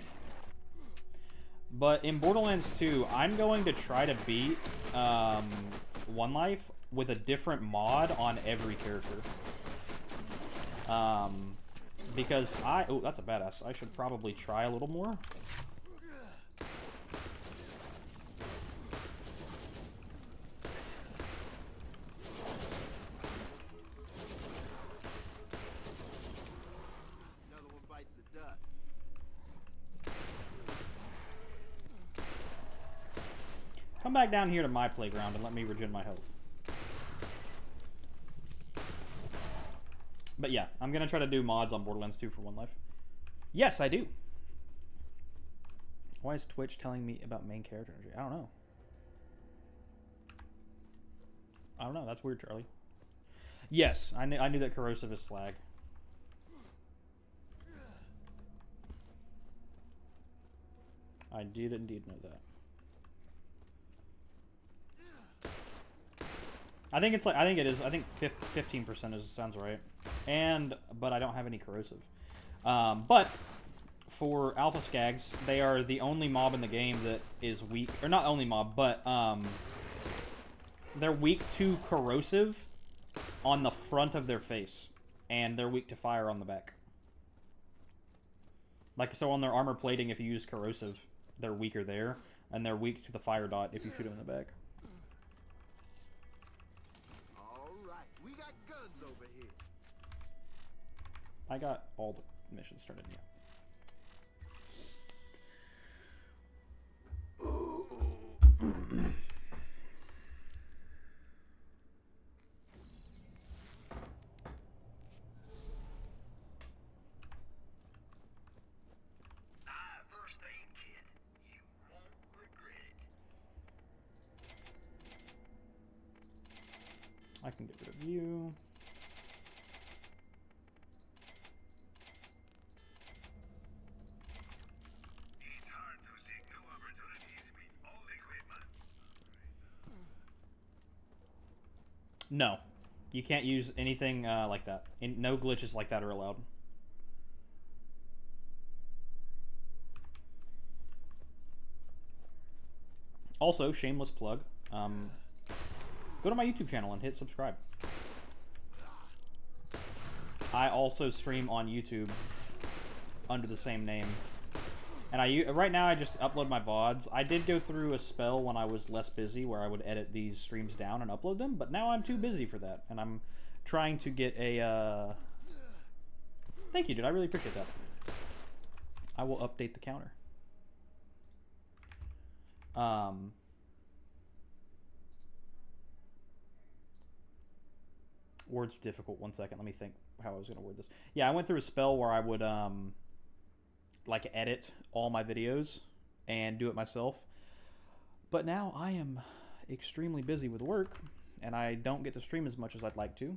But in Borderlands 2, I'm going to try to beat One Life with a different mod on every character. Because oh, that's a badass. I should probably try a little more. Another one bites the dust. Come back down here to my playground and let me regen my health. But yeah, I'm going to try to do mods on Borderlands 2 for One Life. Yes, I do. Why is Twitch telling me about main character energy? I don't know. I don't know. That's weird, Charlie. Yes, I knew that corrosive is slag. I did indeed know that. I think it's like, I think it is, I think 15% sounds right. But I don't have any corrosive. But for Alpha Skags, they are the only mob in the game that is weak, or not only mob, but they're weak to corrosive on the front of their face, and they're weak to fire on the back. Like, so on their armor plating, if you use corrosive, they're weaker there, and they're weak to the fire dot if you shoot them in the back. All right, we got guns over here. I got all the missions started, yeah. First aid kit. You won't regret it. I can get rid of you. It's hard to seek new opportunities with old equipment. No. You can't use anything like that. No glitches like that are allowed. Also, shameless plug. Go to my YouTube channel and hit subscribe. I also stream on YouTube under the same name. And right now I just upload my VODs. I did go through a spell when I was less busy where I would edit these streams down and upload them, but now I'm too busy for that. And I'm trying to get a... Thank you, dude. I really appreciate that. I will update the counter. Word's difficult. 1 second. Let me think how I was going to word this. Yeah, I went through a spell where I would like edit all my videos and do it myself. But now I am extremely busy with work, and I don't get to stream as much as I'd like to.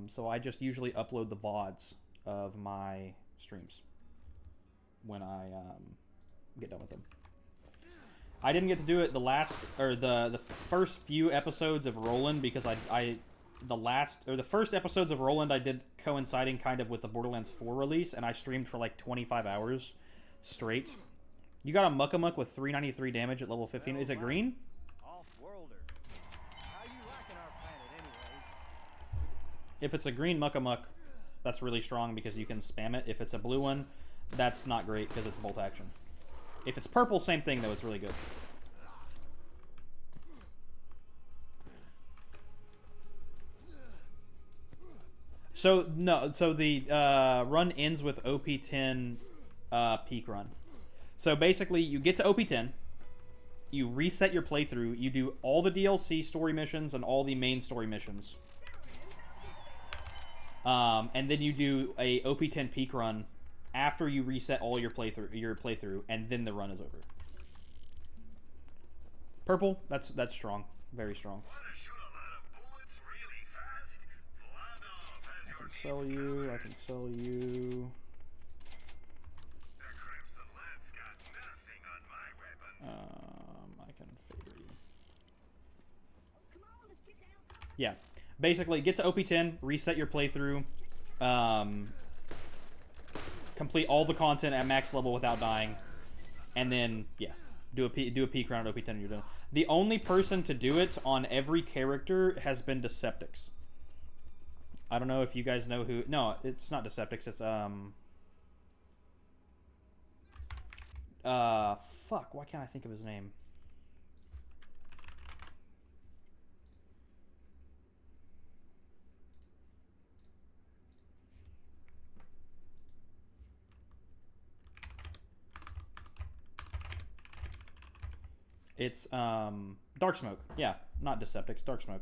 So I just usually upload the VODs of my streams when I get done with them. I didn't get to do it the first few episodes of Roland because the first episodes of Roland I did coinciding kind of with the Borderlands 4 release, and I streamed for like 25 hours straight. You got a Muckamuck with 393 damage at level 15. Is it green? Off-worlder. How you liking our planet anyways? If it's a green Muckamuck, that's really strong because you can spam it. If it's a blue one, that's not great because it's bolt action. If it's purple, same thing though, it's really good. So the run ends with OP10 peak run. So basically, you get to OP10, you reset your playthrough, you do all the DLC story missions and all the main story missions. And then you do a OP10 peak run after you reset all your playthrough, and then the run is over. Purple, that's strong, very strong. I can sell you. I can sell you. I can favor you. Yeah, basically, get to OP10, reset your playthrough, complete all the content at max level without dying, and then yeah, do a peak run at OP10 and you're done. The only person to do it on every character has been Deceptix. I don't know if you guys know who. No, it's not Deceptix. It's fuck. Why can't I think of his name? It's Darksmoke. Yeah, not Deceptix. Darksmoke.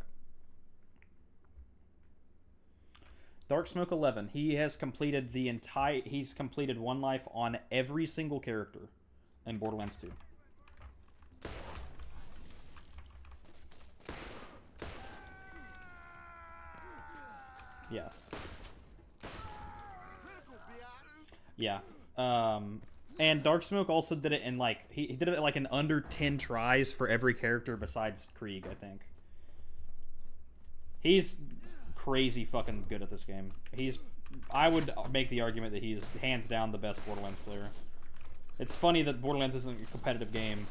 Darksmoke 11. He has completed the entire. He's completed one life on every single character in Borderlands 2. Yeah. Yeah. And Darksmoke also did it in like he did it like in under 10 tries for every character besides Krieg, I think. He's crazy fucking good at this game. I would make the argument that he's hands down the best Borderlands player. It's funny that Borderlands isn't a competitive game,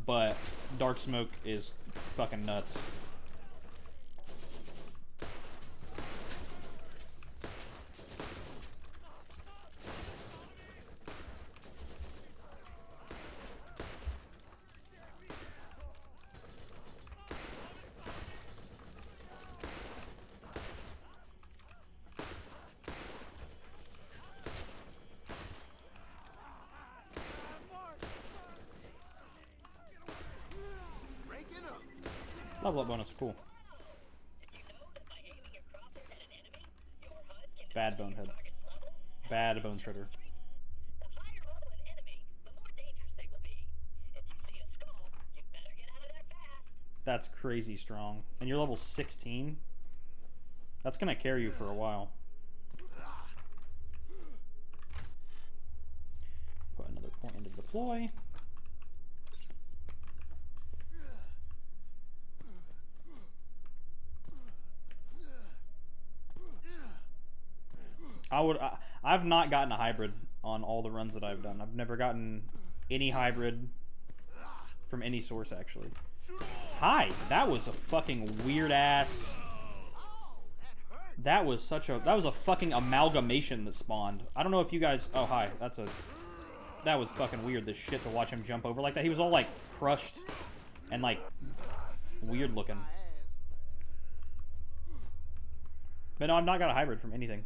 but Darksmoke is fucking nuts. Level up bonus, cool. Bad bonehead. Bad bone shredder. That's crazy strong. And you're level 16? That's gonna carry you for a while. Put another point into deploy. I've not gotten a hybrid on all the runs that I've done. I've never gotten any hybrid from any source, actually. Hi! That was a fucking weird ass. That was a fucking amalgamation that spawned. I don't know if you guys. Oh, hi. That was fucking weird, this shit, to watch him jump over like that. He was all like crushed and like weird looking. But no, I've not got a hybrid from anything.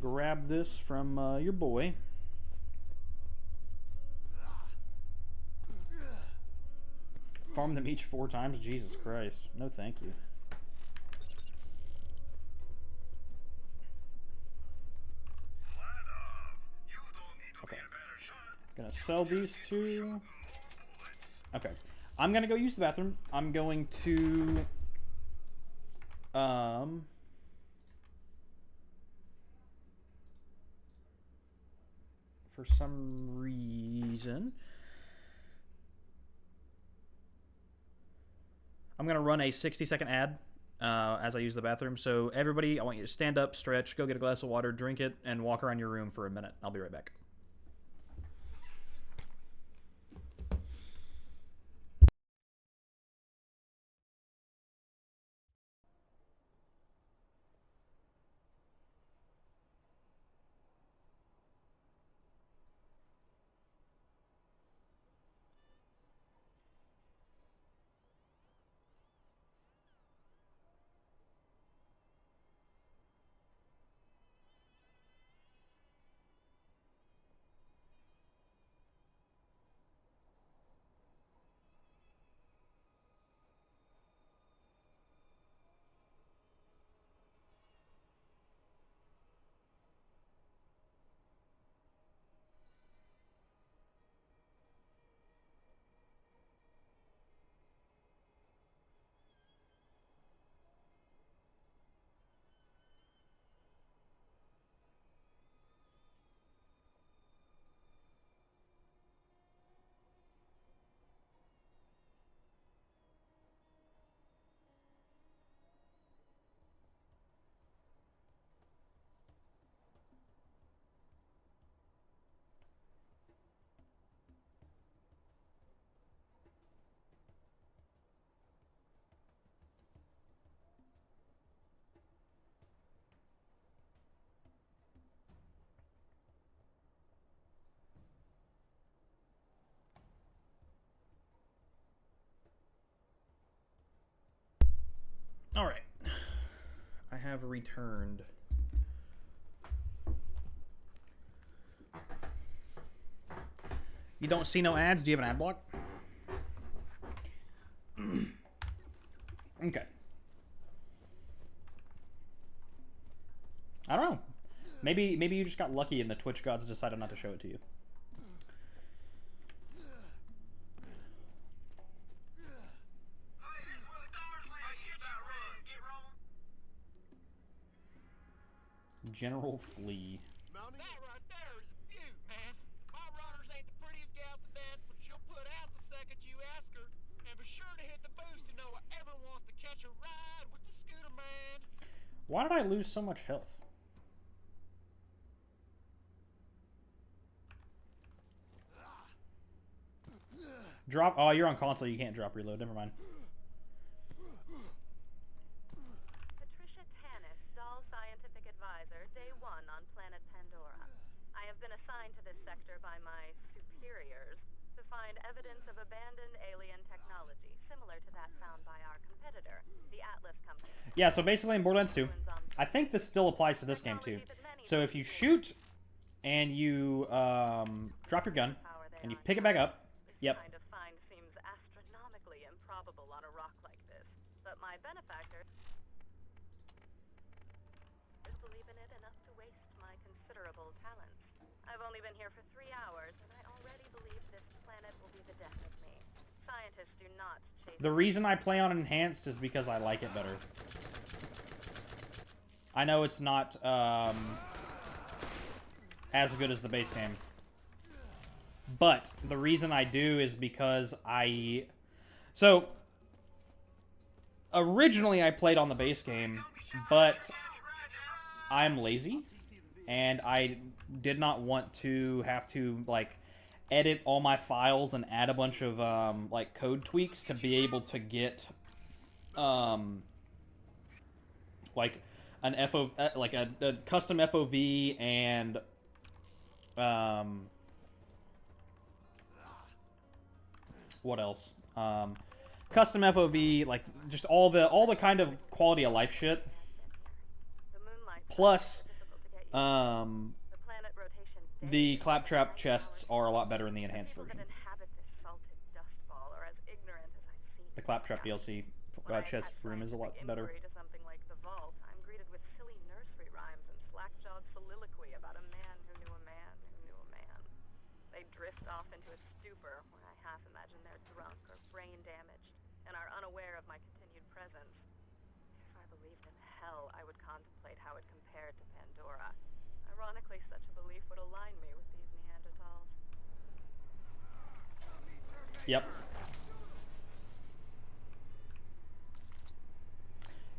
grab this from your boy. Farm them each 4 times? Jesus Christ. No thank you. Okay. Gonna sell these 2. Okay. I'm gonna go use the bathroom. I'm going to... for some reason... I'm going to run a 60-second ad as I use the bathroom. So everybody, I want you to stand up, stretch, go get a glass of water, drink it, and walk around your room for a minute. I'll be right back. All right. I have returned. You don't see no ads? Do you have an ad block? Okay. I don't know. Maybe you just got lucky and the Twitch gods decided not to show it to you. General Flea. That right there is a beaut, man. My runners ain't the prettiest gal at the dance, but she'll put out the second you ask her. And be sure to hit the boost to know whoever wants to catch a ride with the scooter man. Why did I lose so much health? Drop. Oh, you're on console. You can't drop reload. Never mind. Patricia Tanis, Dahl Scientific Advisor, Day 1 on planet Pandora. I have been assigned to this sector by my superiors to find evidence of abandoned alien technology, similar to that found by our competitor, the Atlas Company. Yeah, so basically in Borderlands 2, I think this still applies to this game too. So if you shoot and you drop your gun and you pick it back up, yep. Kind of find seems astronomically improbable on a rock like this, but my benefactor believe in it enough to waste my considerable talents. I've only been here for 3 hours, and I already believe this planet will be the death of me. Scientists do not chase. The reason I play on Enhanced is because I like it better. I know it's not as good as the base game. But the reason I do is because So, originally I played on the base game, but I'm lazy, and I did not want to have to, like, edit all my files and add a bunch of, like, code tweaks to be able to get, like, an like a custom FOV and, what else? Custom FOV, like just all the kind of quality of life shit. Plus, The planet rotation The day claptrap chests are a lot better in the enhanced people version. that inhabit this salted dust ball are as ignorant as I've seen. The claptrap DLC When I chest attach room is a lot scientific better. inquiry to something like the vault, I'm greeted with silly nursery rhymes and slack-jawed soliloquy about a man who knew a man who knew a man. They drift off into a stupor where I half imagine they're drunk or brain damaged and are unaware of my continued presence. If I believed in hell, I would contemplate how it compared to Pandora. Ironically, such a belief would align me with these Neanderthals. Yep.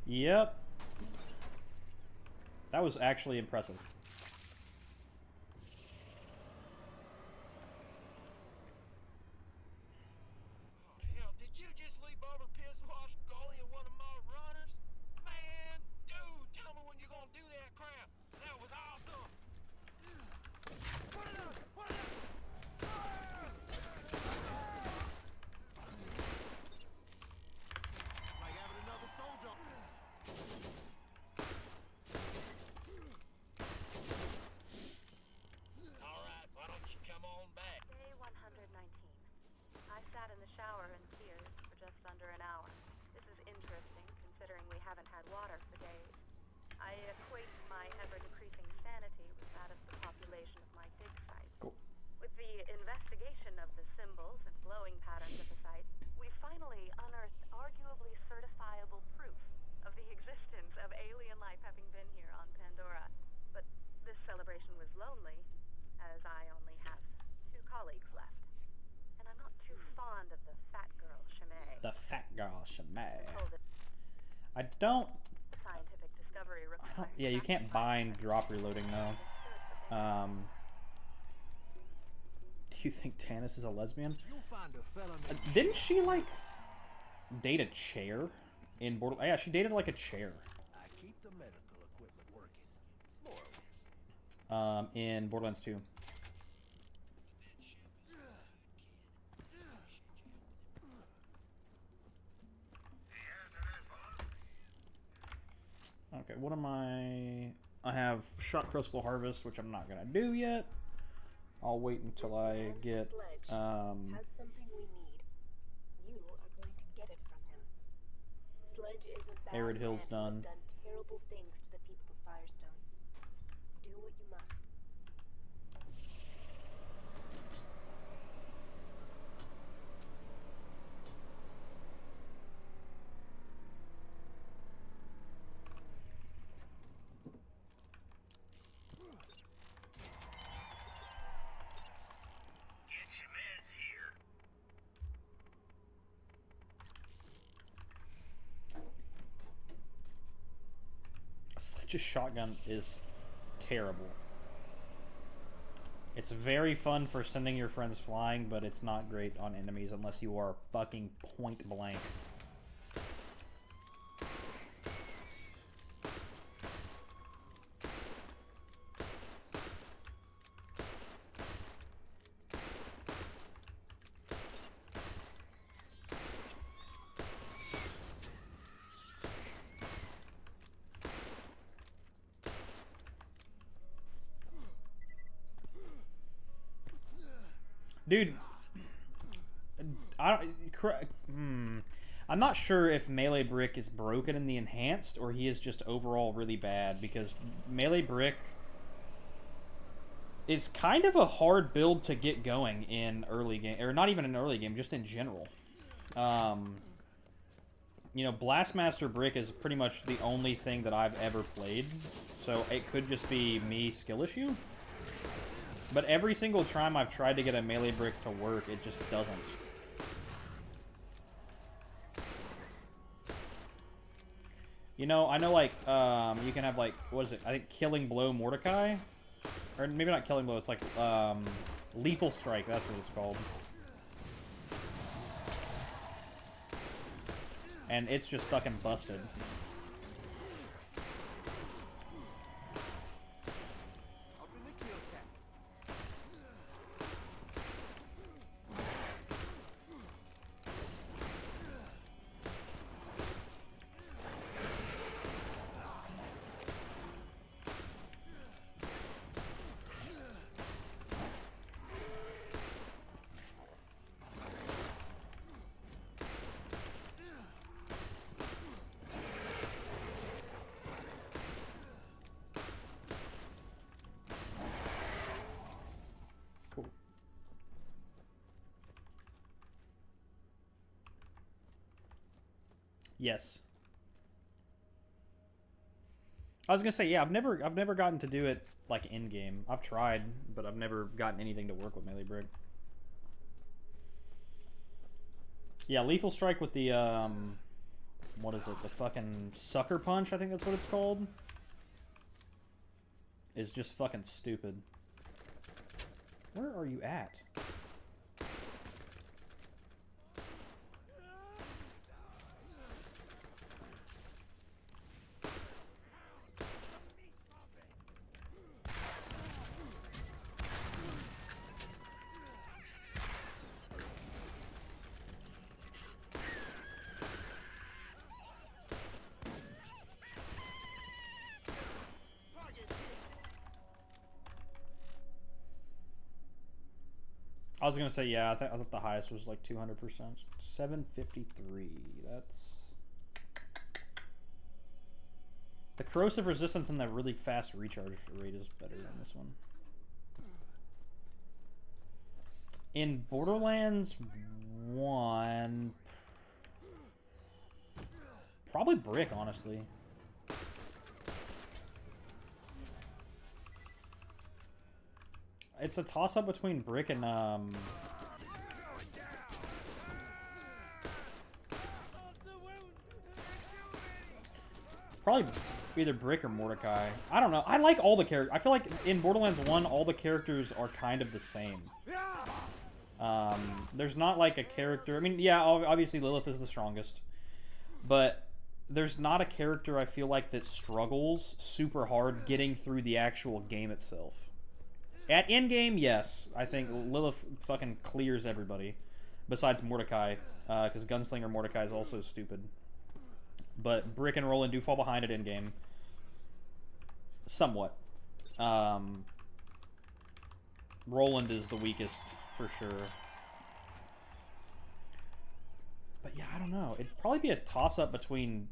Yep. That was actually impressive. Hell, did you just leap over piss wash Gully and one of my runners? Man, dude, tell me when you're gonna do that crap. That was awesome. Like having another soldier. All right, why don't you come on back? Day 119. I sat in the shower in tears for just under an hour. This is interesting, considering we haven't had water for days. I equate my ever-decreasing sanity with that of the population of my dig site. Cool. With the investigation of the symbols and glowing patterns of the site, we finally unearthed arguably certifiable proof of the existence of alien life having been here on Pandora. But this celebration was lonely, as I only have 2 colleagues left. And I'm not too fond of the fat girl, Shimei. The fat girl, Shimei. Told it I don't. scientific discovery requires Yeah, you can't bind drop reloading though. Do you think Tannis is a lesbian? You'll find a fella named Didn't she like date a chair in Borderlands? Yeah, she dated like a chair. I keep the medical equipment working. More or less. In Borderlands 2. Okay, what am I have Shot Crystal Harvest, which I'm not gonna do yet. I'll wait until I get Sledge has something we need. You are going to get it from him. Sledge is a bad Arid Hill's man who done. has done terrible things to the people of Firestone. Do what you must. Get your meds here. Sledge's shotgun is terrible. It's very fun for sending your friends flying, but it's not great on enemies unless you are fucking point blank. Dude, I don't. I'm not sure if Melee Brick is broken in the enhanced or he is just overall really bad, because Melee Brick is kind of a hard build to get going in early game, or not even in early game, just in general. You know, Blastmaster Brick is pretty much the only thing that I've ever played, so it could just be me skill issue. But every single time I've tried to get a Melee Brick to work, it just doesn't. You know, I know, like, you can have, like, what is it? I think Killing Blow Mordecai? Or maybe not Killing Blow, it's like, Lethal Strike, that's what it's called. And it's just fucking busted. Up in the kill cat. Yes. I was gonna say, yeah, I've never gotten to do it like in game. I've tried, but I've never gotten anything to work with melee brick. Yeah, lethal strike with the what is it? The fucking sucker punch, I think that's what it's called. Is just fucking stupid. Where are you at? I was gonna say, yeah, I thought the highest was like 200%. 753. That's the corrosive resistance and that really fast recharge rate is better than this one. In Borderlands 1, probably brick, honestly. It's a toss-up between brick and probably either brick or Mordecai. I don't know. I like all the characters. I feel like in Borderlands 1, all the characters are kind of the same. There's not like a character. I mean, yeah, obviously Lilith is the strongest, but there's not a character I feel like that struggles super hard getting through the actual game itself. At endgame, yes. I think Lilith fucking clears everybody. Besides Mordecai. Because Gunslinger Mordecai is also stupid. But Brick and Roland do fall behind at endgame. Somewhat. Roland is the weakest, for sure. But yeah, I don't know. It'd probably be a toss-up between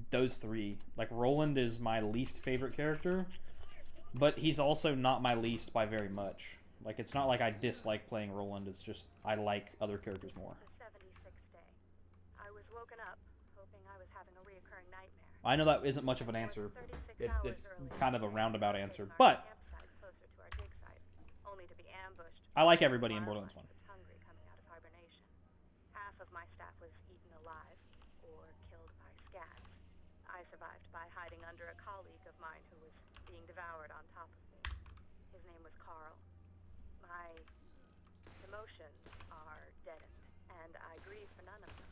those three. Like, Roland is my least favorite character. But he's also not my least by very much. Like, it's not like I dislike playing Roland. It's just I like other characters more. The 76th day. I was woken up, hoping I was having a reoccurring nightmare. I know that isn't much of an answer. It's kind of a roundabout answer, but I like everybody in Borderlands 1. Hungry coming out of hibernation. Half of my staff was eaten alive or killed by scats. I survived by hiding under a colleague of mine who was being devoured on top of me. His name was Carl. My emotions are deadened, and I grieve for none of them.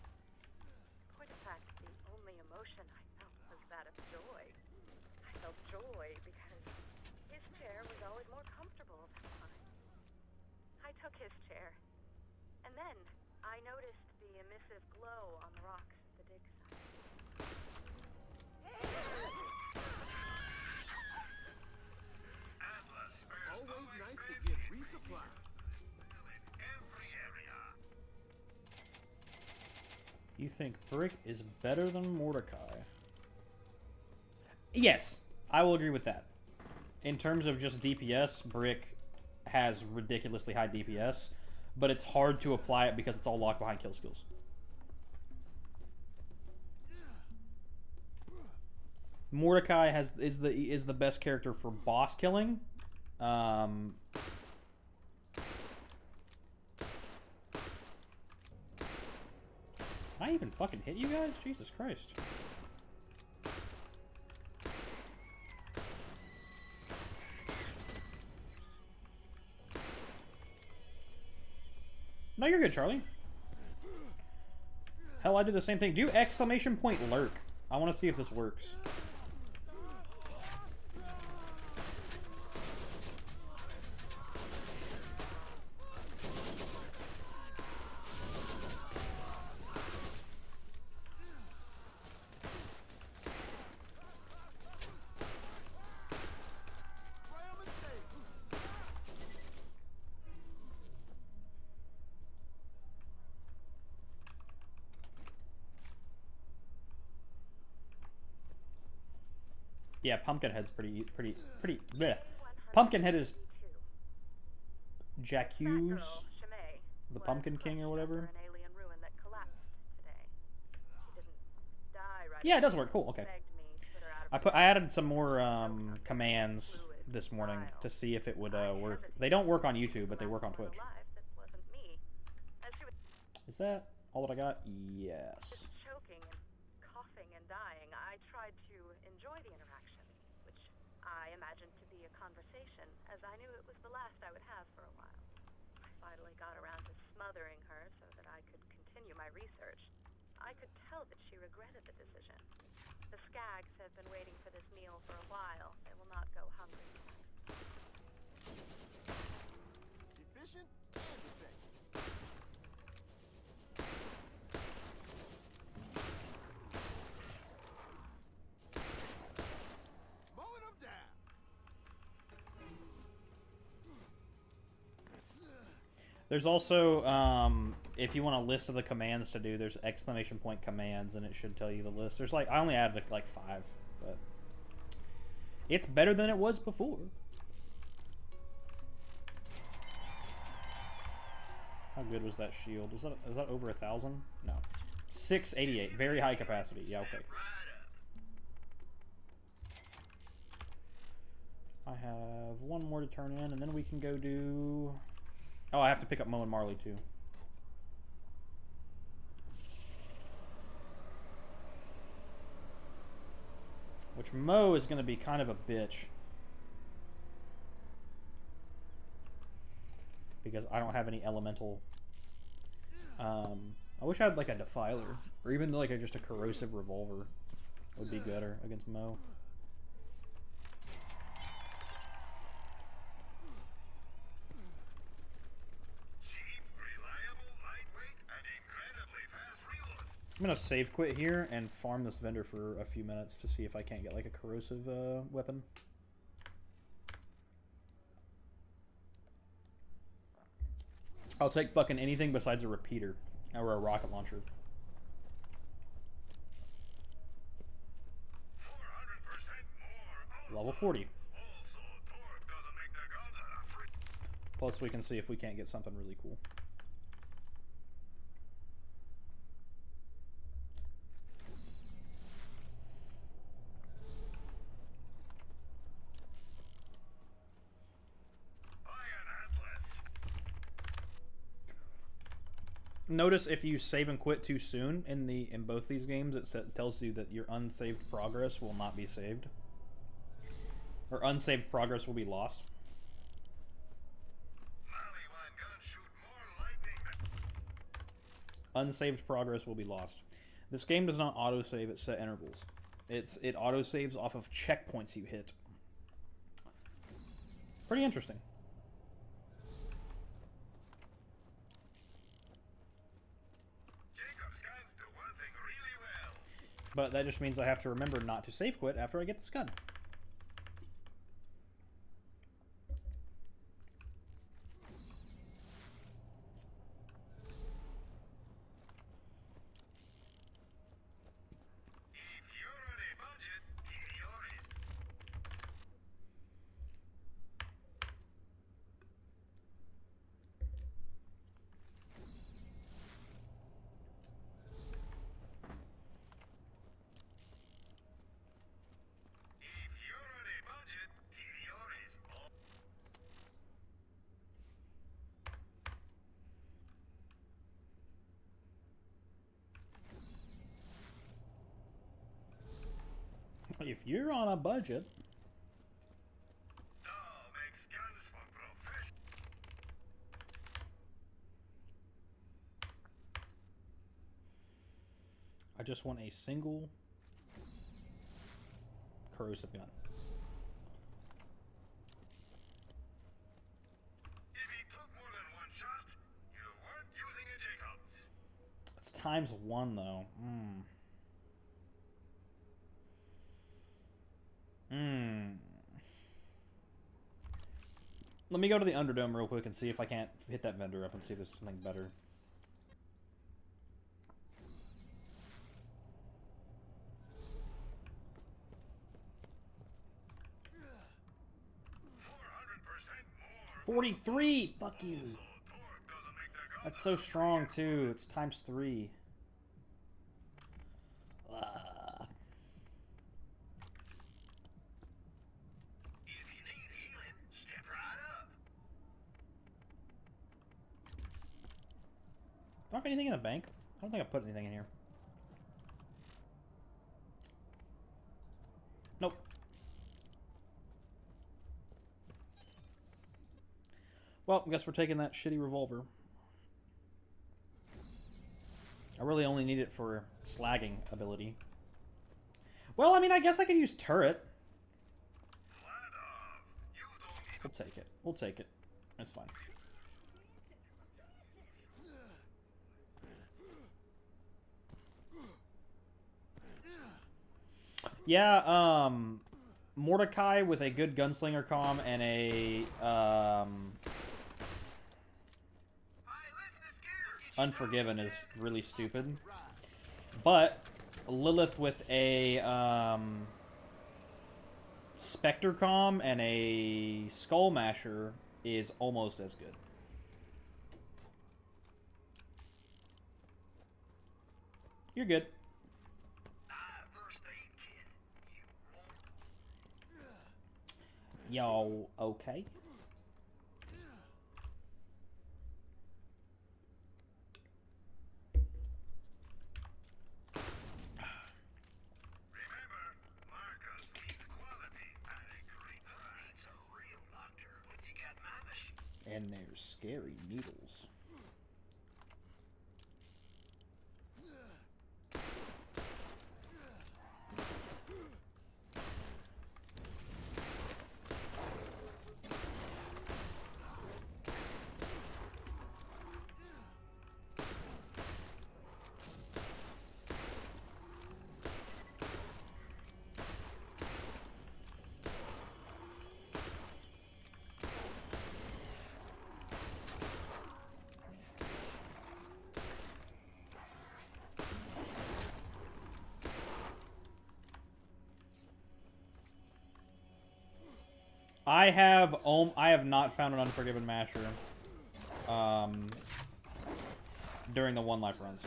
In point of fact, the only emotion I felt was that of joy. I felt joy because his chair was always more comfortable than mine. I took his chair, and then I noticed the emissive glow on the rocks at the dig site. Always nice to get resupply. You think Brick is better than Mordecai? Yes, I will agree with that. In terms of just DPS, Brick has ridiculously high DPS, but it's hard to apply it because it's all locked behind kill skills. Mordecai is the best character for boss killing. Can I even fucking hit you guys? Jesus Christ. No, you're good, Charlie. Hell, I do the same thing. Do exclamation point lurk. I want to see if this works. Yeah, Pumpkinhead's pretty. Bleh. Pumpkinhead is Jacques, the Pumpkin King or whatever. An alien ruin that collapsed today. She didn't Yeah, it does work. Cool. Okay. begged me to put her out of I added some more commands this morning to see if it would work. They don't work on YouTube, but they work on Twitch. life that wasn't me. As she was Is that all that I got? Yes. choking and coughing and dying, I tried to enjoy the interaction, which I imagined to be a conversation, as I knew it was the last I would have for a while. I finally got around to smothering her so that I could continue my research. I could tell that she regretted the decision. The Skags have been waiting for this meal for a while. They will not go hungry tonight. Efficient and effective. Mowing them down. There's also, if you want a list of the commands to do, there's exclamation point commands, and it should tell you the list. There's like, I only added like 5, but it's better than it was before. How good was that shield? Is that over 1,000? No. 688. Very high capacity. Yeah, okay. I have one more to turn in, and then we can go do... Oh, I have to pick up Mo and Marley, too. Which Mo is going to be kind of a bitch. Because I don't have any elemental... I wish I had like a Defiler. Or even like just a corrosive revolver would be better against Mo. I'm gonna save quit here and farm this vendor for a few minutes to see if I can't get like a corrosive weapon. I'll take fucking anything besides a repeater or a rocket launcher. Level 40. Plus we can see if we can't get something really cool. Notice if you save and quit too soon in both these games, it tells you that your unsaved progress will not be saved, or unsaved progress will be lost. Unsaved progress will be lost. This game does not autosave at set intervals. It autosaves off of checkpoints you hit. Pretty interesting. But that just means I have to remember not to save quit after I get this gun. If you're on a budget. I just want a single corrosive gun. It's ×1 though. Let me go to the Underdome real quick and see if I can't hit that vendor up and see if there's something better. $43! Fuck you! That's so strong too. It's ×3. I have anything in the bank? I don't think I put anything in here. Nope. Well, I guess we're taking that shitty revolver. I really only need it for slagging ability. Well, I mean, I guess I could use turret. We'll take it. We'll take it. That's fine. Yeah, Mordecai with a good gunslinger comm and a, Unforgiven is really stupid. But Lilith with a, Spectre comm and a Skull Masher is almost as good. You're good. Yo, okay. And there's scary needles. I have not found an Unforgiven Masher during the 1 life runs.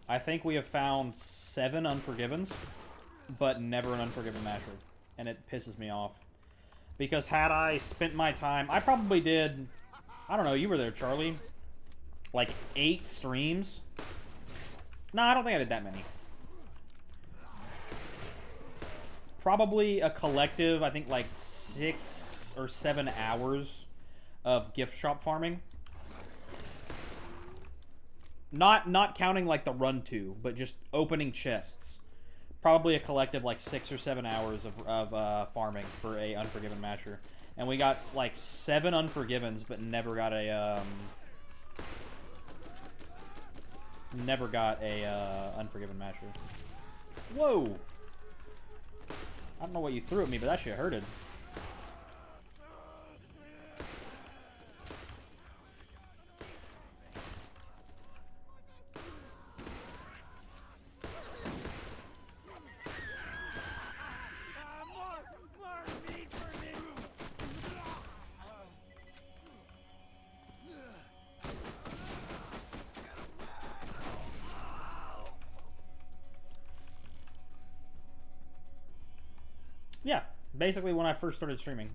I think we have found 7 Unforgivens, but never an Unforgiven Masher, and it pisses me off. Because had I spent my time, I probably did, I don't know, you were there, Charlie, like 8 streams. No, I don't think I did that many. Probably a collective, I think like 6 or 7 hours of gift shop farming. Not counting like the run to, but just opening chests. Probably a collective like 6 or 7 hours of farming for a Unforgiven Masher. And we got like 7 Unforgivens, but never got a Unforgiven Masher. Whoa! I don't know what you threw at me, but that shit hurted. Yeah, basically when I first started streaming.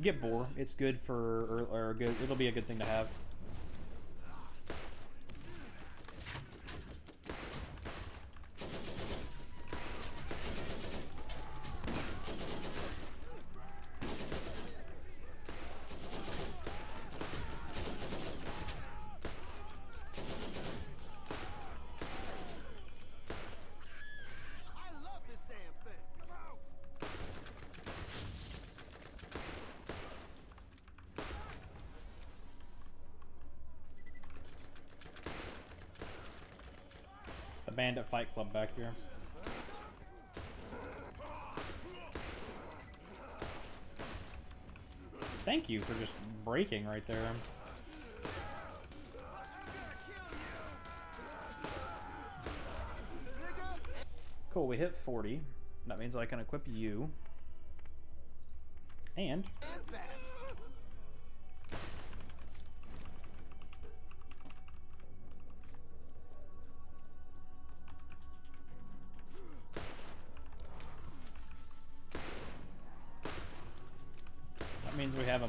Get Boar. It's good for, or good. It'll be a good thing to have. Bandit Fight Club back here. Thank you for just breaking right there. Cool, we hit 40. That means I can equip you. And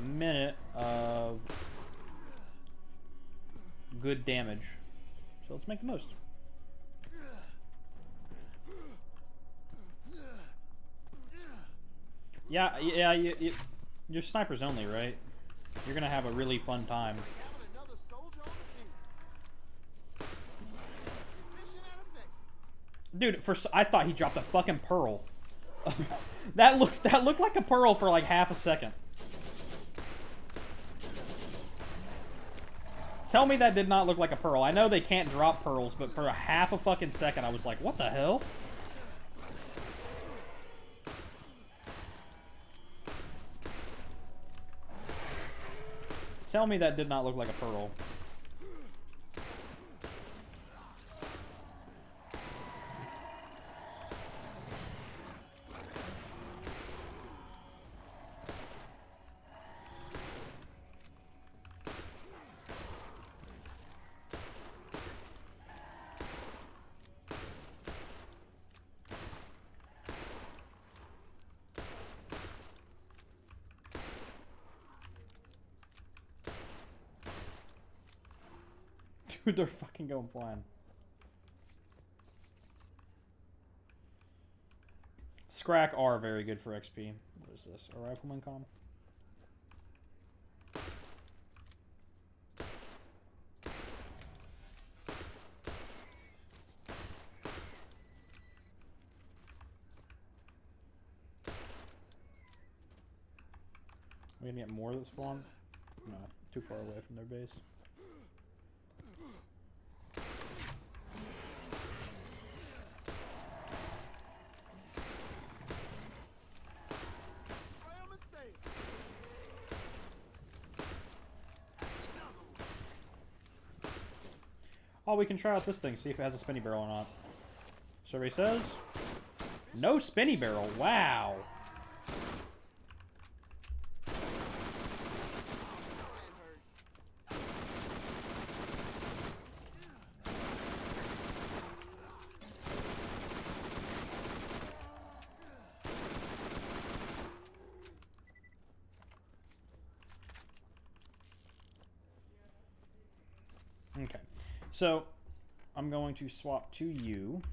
minute of good damage. So let's make the most. Yeah, you're snipers only, right? You're gonna have a really fun time. Dude, I thought he dropped a fucking pearl. that looked like a pearl for like half a second. Tell me that did not look like a pearl. I know they can't drop pearls, but for a half a fucking second I was like, what the hell? Tell me that did not look like a pearl. Dude, they're fucking going flying. Scrack are very good for XP. What is this? A rifleman comm? We gonna get more that spawn? No, too far away from their base. Oh, we can try out this thing, see if it has a spinny barrel or not. Survey says, no spinny barrel. Wow. Okay. So, I'm going to swap to you,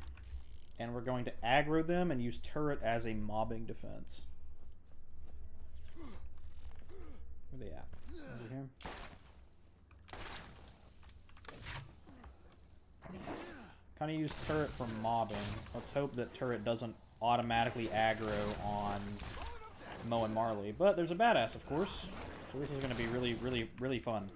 and we're going to aggro them and use turret as a mobbing defense. Where are they at? Over here? Kind of use turret for mobbing. Let's hope that turret doesn't automatically aggro on Mo and Marley. But there's a badass, of course. So this is going to be really, really, really fun.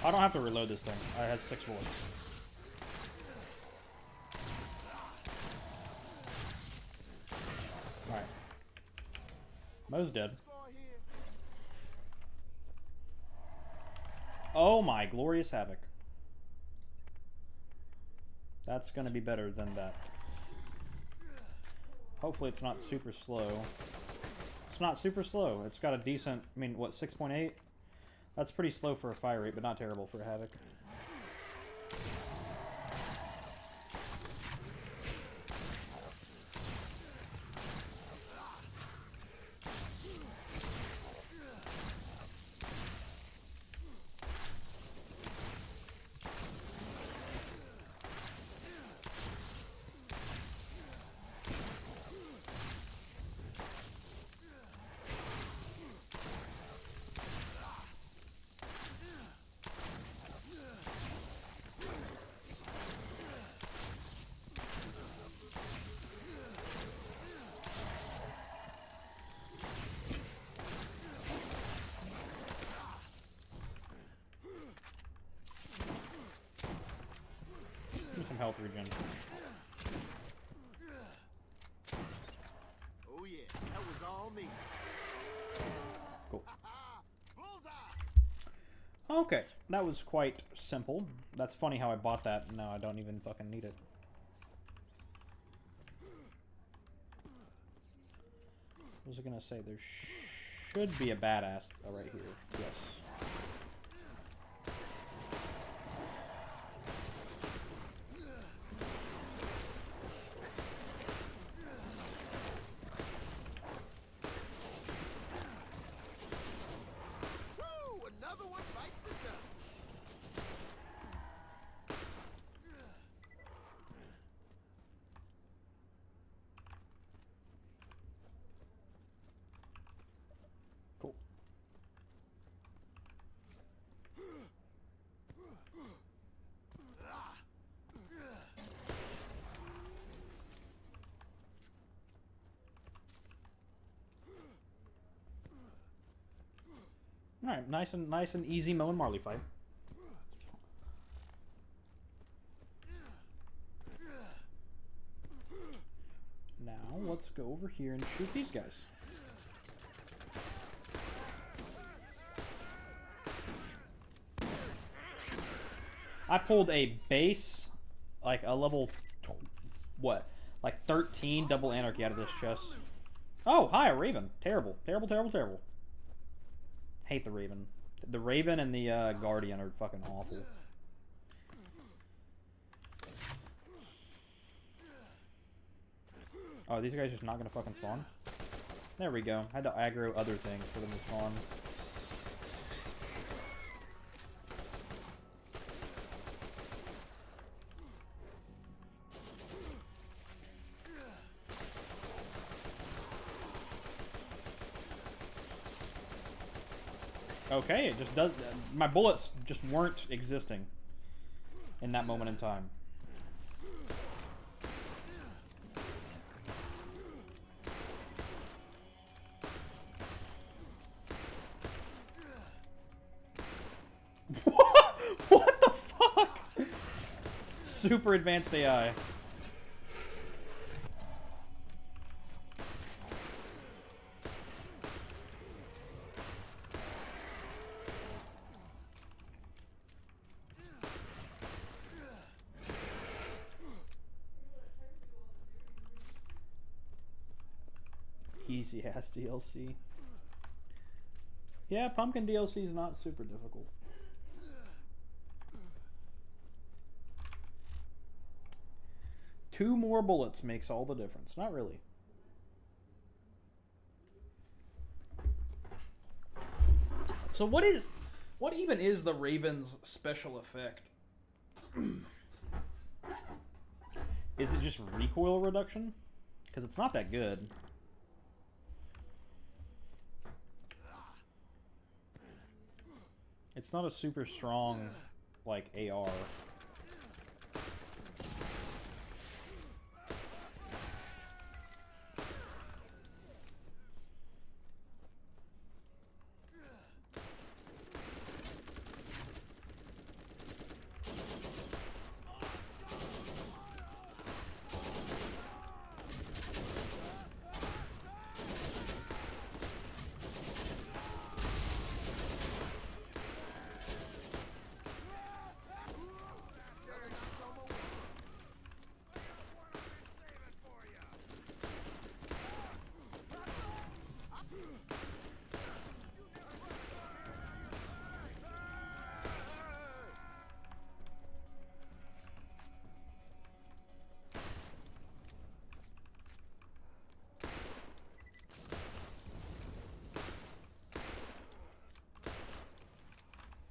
I don't have to reload this thing. It has 6 bullets. Alright. Mo's dead. Oh my glorious havoc. That's gonna be better than that. Hopefully it's not super slow. It's not super slow. It's got a decent, I mean, what, 6.8? That's pretty slow for a fire rate, but not terrible for a havoc. Some health regen. Oh yeah, that was all me. Cool. Okay, that was quite simple. That's funny how I bought that. No, I don't even fucking need it. What was I gonna say? There should be a badass right here. Yes. Woo! Another one bites the dust. Cool. All right, nice and easy Moe and Marley fight. Now let's go over here and shoot these guys. I pulled a base, like a level, what, like 13 double anarchy out of this chest. Oh, hi, a Raven. Terrible, terrible, terrible, terrible. Hate the Raven. The Raven and the Guardian are fucking awful. Oh, these guys just not gonna fucking spawn? There we go. I had to aggro other things for them to spawn. Okay, it just does. My bullets just weren't existing in that moment in time. What the fuck? Super advanced AI. Easy ass DLC. Yeah, Pumpkin DLC is not super difficult. Two more bullets makes all the difference. Not really. So what even is the Raven's special effect? Is it just recoil reduction? Because it's not that good. It's not a super strong, like, AR.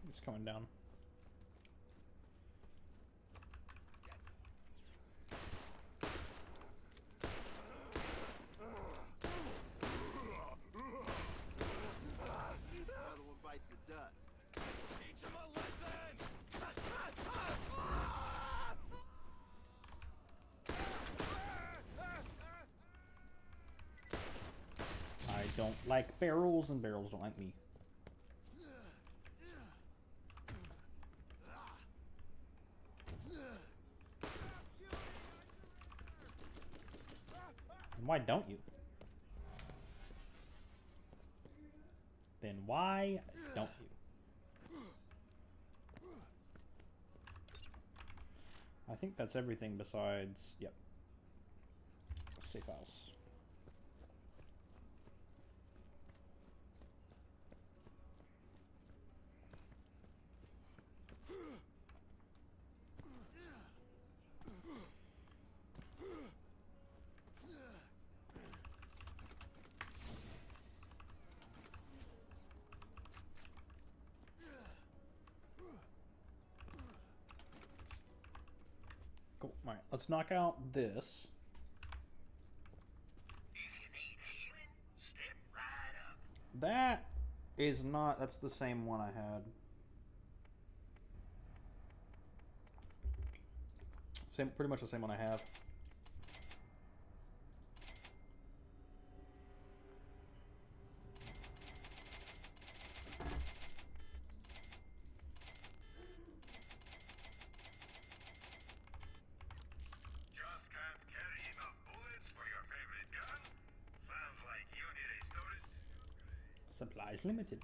It's coming down. Another one bites the dust. Teach him a lesson! I don't like barrels, and barrels don't like me. And why don't you? Then why don't you? I think that's everything besides... Yep. Safe house. Cool. Alright, let's knock out this. That is not... That's the same one I had. Same, pretty much the same one I have. Just can't carry enough bullets for your favorite gun? Sounds like you need a storage. Supplies limited.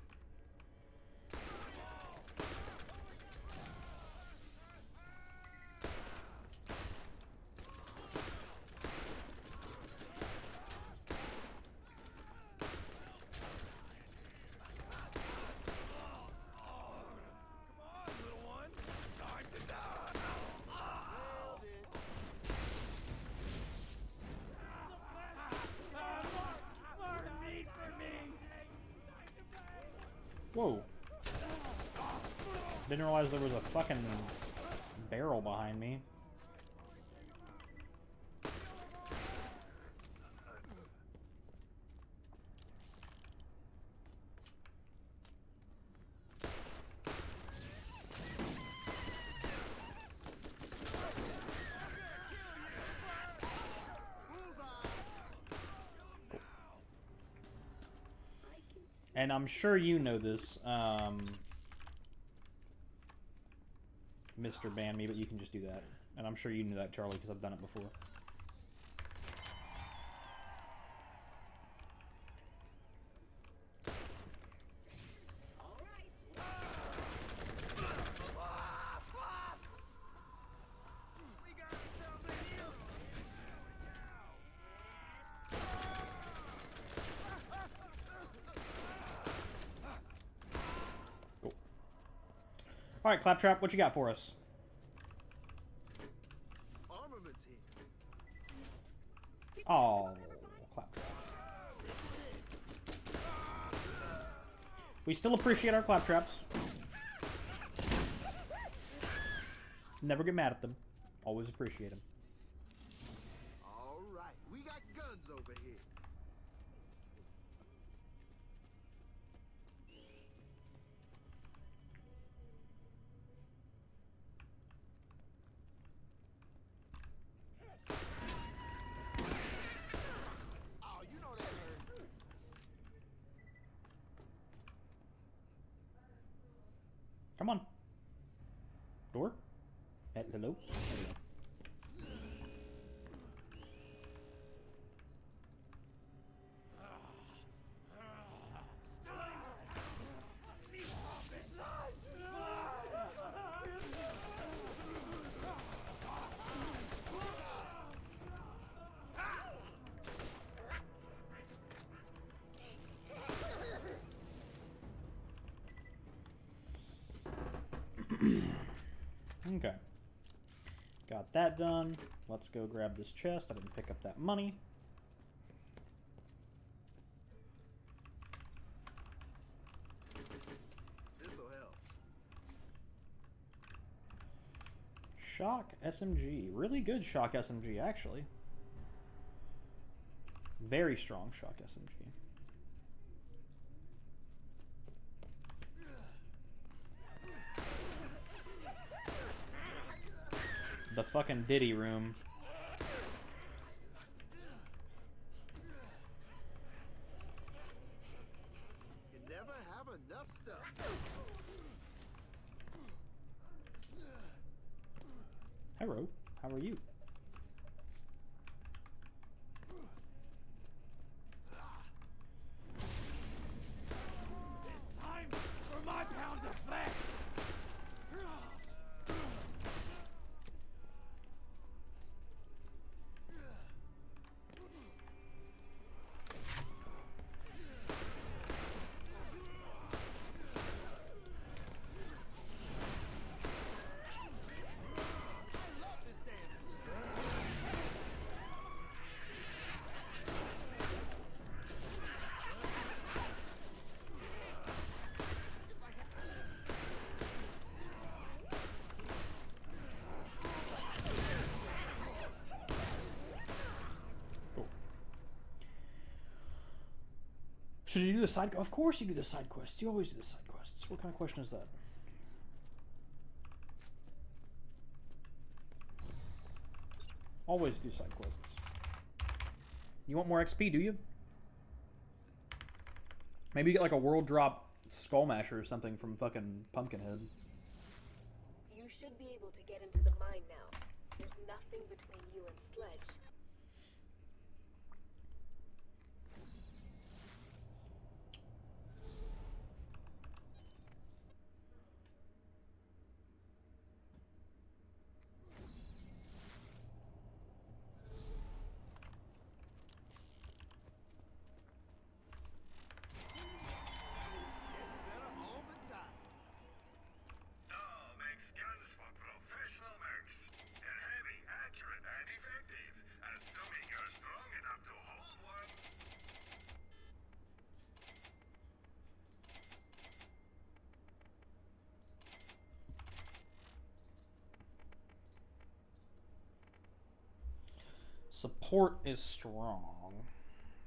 Whoa. Didn't realize there was a fucking barrel behind me. And I'm sure you know this, Mr. Ban Me, but you can just do that. And I'm sure you knew that, Charlie, because I've done it before. All right, Claptrap, what you got for us? Armaments here. Oh, Claptrap. We still appreciate our Claptraps. Never get mad at them. Always appreciate them. All right, we got guns over here. Oh, you know that hurt. Come on. Door? Hello? Hello. Okay. Got that done. Let's go grab this chest. I didn't pick up that money. This'll help. Shock SMG. Really good Shock SMG, actually. Very strong Shock SMG. The fucking Diddy room. You never have enough stuff. Hello. How are you? It's time for my pound of flesh! Should you do the side? Of course you do the side quests. You always do the side quests. What kind of question is that? Always do side quests. You want more XP, do you? Maybe you get like a world drop skull masher or something from fucking Pumpkinhead. You should be able to get into the mine now. There's nothing between you and Sledge. Better all the time. Doll makes guns for professional mercs. They're heavy, accurate, and effective. Assuming you're strong enough to hold one. Support is strong.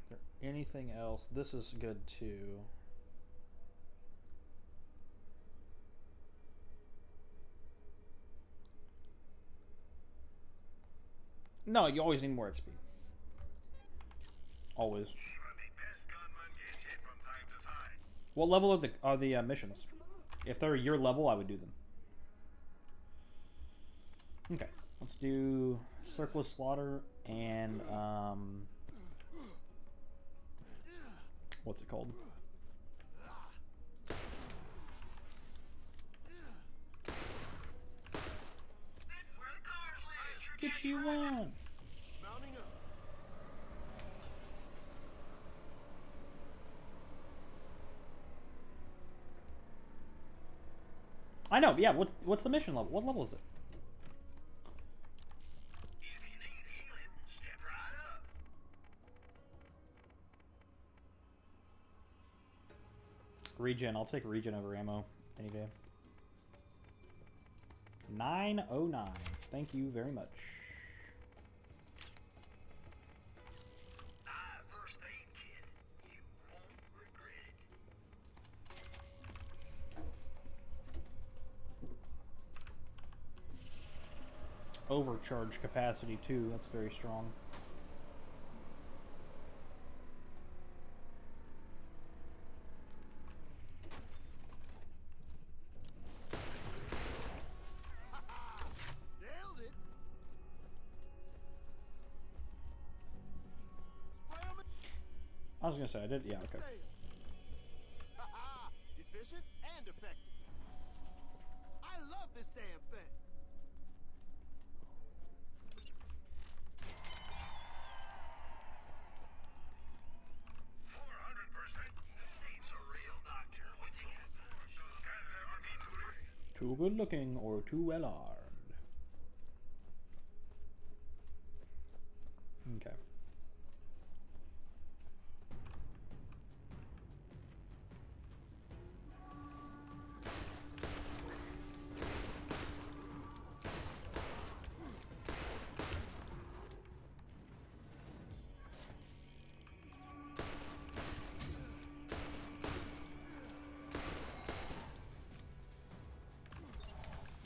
Is there anything else? This is good too. No, you always need more XP. Always. Even the best gunman gets hit from time to time. What level are the missions? If they're your level, I would do them. Okay, let's do Circless Slaughter and what's it called? This is where the cars live. Get you one. Mounting up. I know. Yeah. What's the mission level? What level is it? If you need healing, step right up. Regen. I'll take regen over ammo any day. 909. Thank you very much. First aid kit. You won't regret it. Overcharge capacity too. That's very strong. Nailed it. Spray 'em in. I was gonna say I did. Yeah. Okay. Haha, efficient and effective. I love this damn thing. Needs a real doctor. Can never be too late. Too good looking or too well armed. Okay.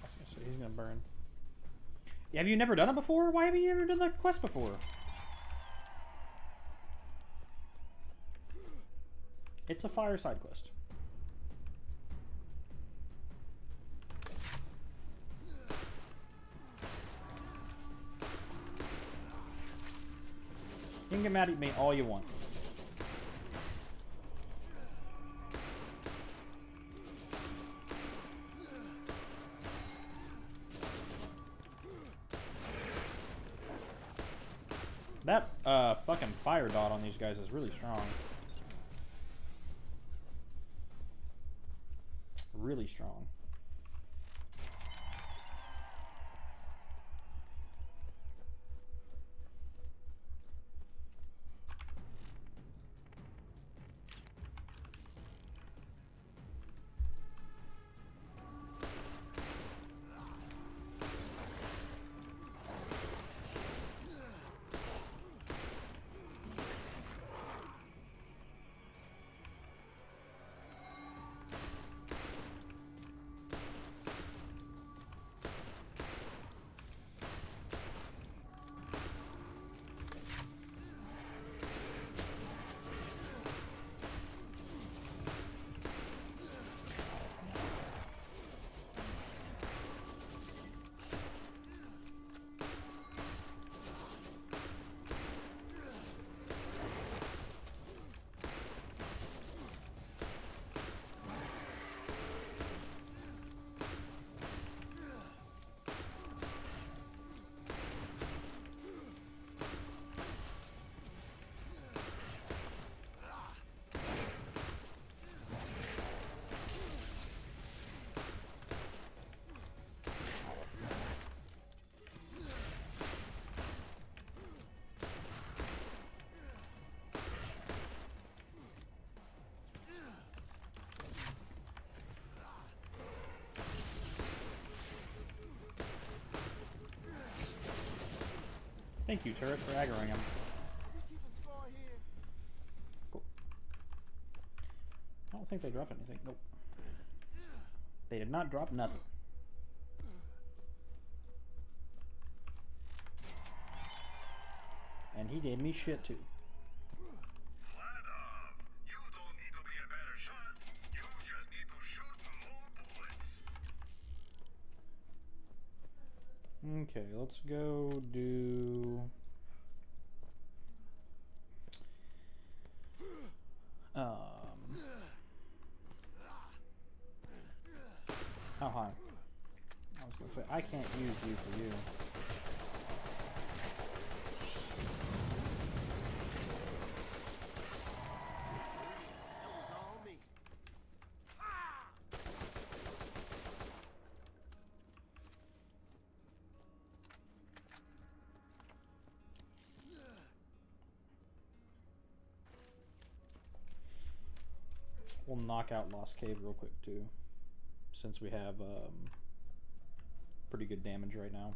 I was gonna say he's gonna burn. Yeah, have you never done it before? Why haven't you ever done that quest before? It's a fireside quest. You can get mad at me all you want. That fucking fire dot on these guys is really strong. Really strong. Thank you, turret, for aggroing him. We keeping score here? Cool. I don't think they dropped anything. Nope. They did not drop nothing. And he gave me shit too. Flat off. You don't need to be a better shot. You just need to shoot more bullets. Okay, let's go do... How high? I was gonna say, I can't use you for you. That was all me. We'll knock out Lost Cave real quick too, since we have pretty good damage right now.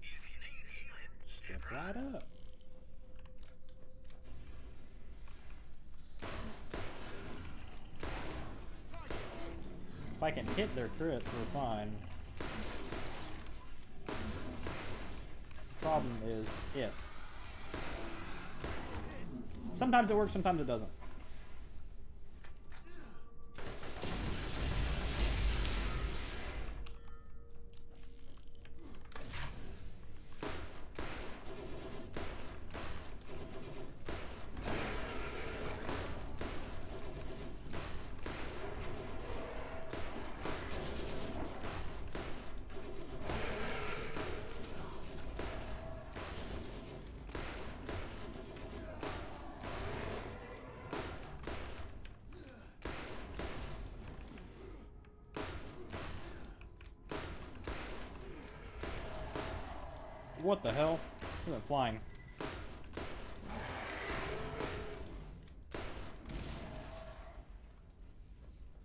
If you need healing, Step right up. If I can hit their crits, we're fine. Problem is if. Sometimes it works, sometimes it doesn't. What the hell? He went flying.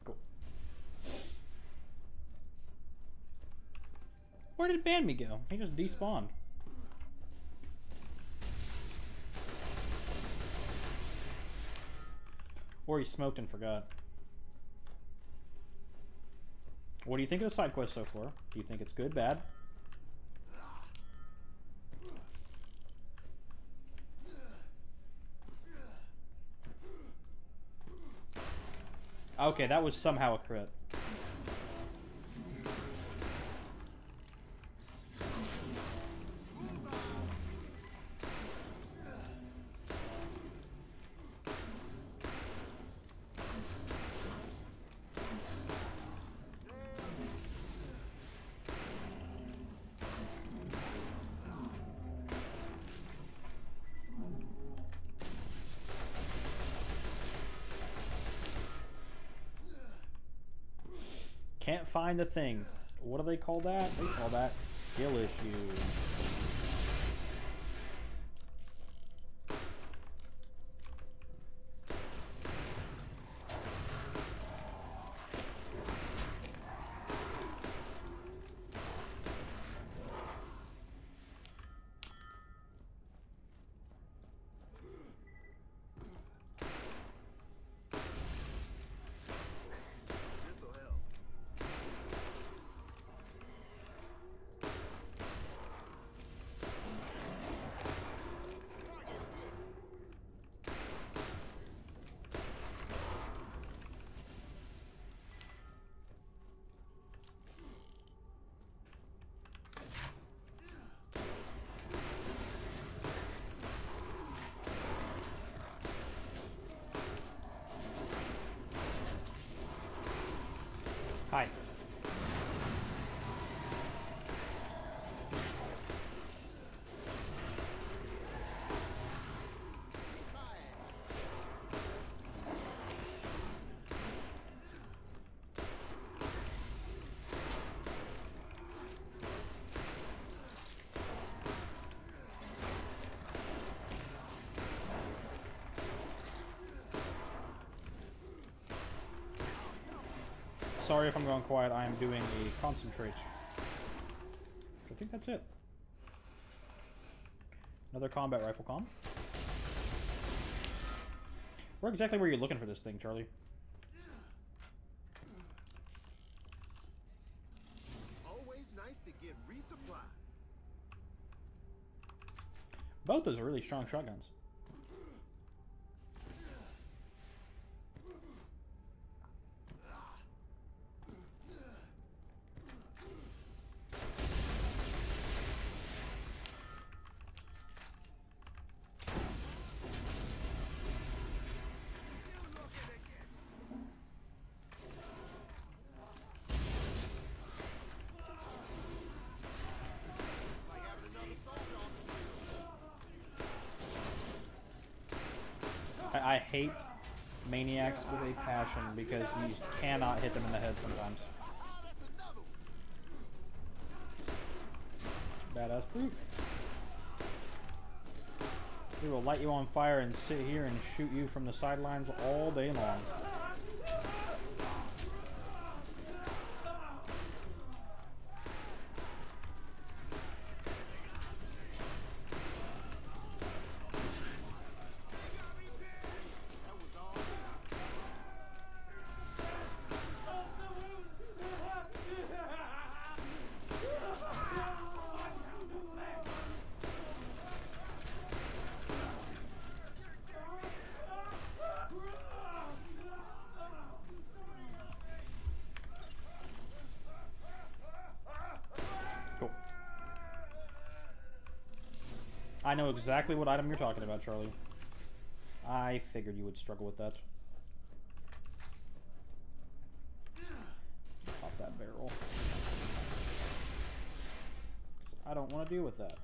Cool. Where did Banmi go? He just despawned. Or he smoked and forgot. What do you think of the side quest so far? Do you think it's good, bad? Okay, that was somehow a crit. Can't find the thing. What do they call that? They call that skill issue. This'll help. Hi. Sorry if I'm going quiet, I am doing a concentrate. I think that's it. Another combat rifle comm. Where exactly were you looking for this thing, Charlie? Always nice to get resupplied. Both those are really strong shotguns. I hate maniacs with a passion because you cannot hit them in the head sometimes. Badass brute. We will light you on fire and sit here and shoot you from the sidelines all day long. I know exactly what item you're talking about, Charlie. I figured you would struggle with that. Pop that barrel. I don't want to deal with that.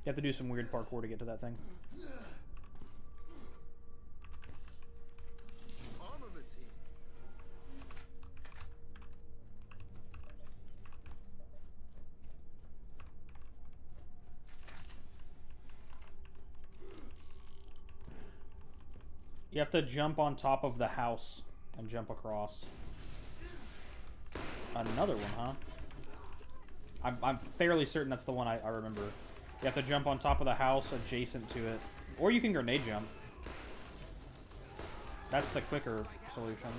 You have to do some weird parkour to get to that thing. Armaments here. You have to jump on top of the house and jump across. Another one, huh? I'm fairly certain that's the one I remember. You have to jump on top of the house adjacent to it. Or you can grenade jump. That's the quicker solution.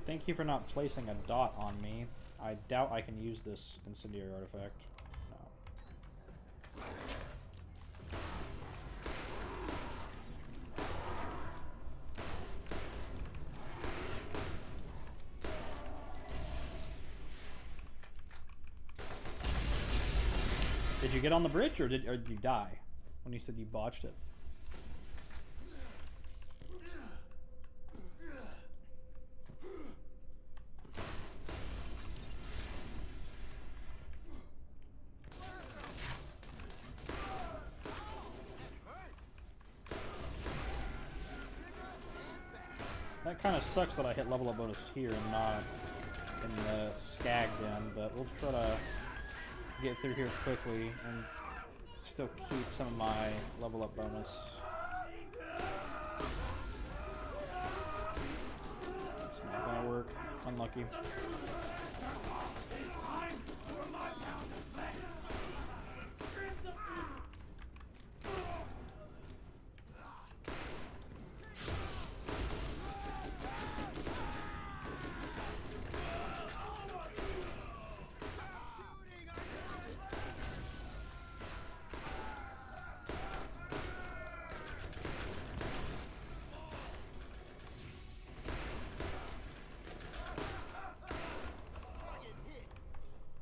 Thank you for not placing a dot on me. I doubt I can use this incendiary artifact. No. Did you get on the bridge, or did you die when you said you botched it? That kind of sucks that I hit level up bonus here and not in the skag den, but we'll try to get through here quickly and still keep some of my level up bonus. It's not gonna work. Unlucky.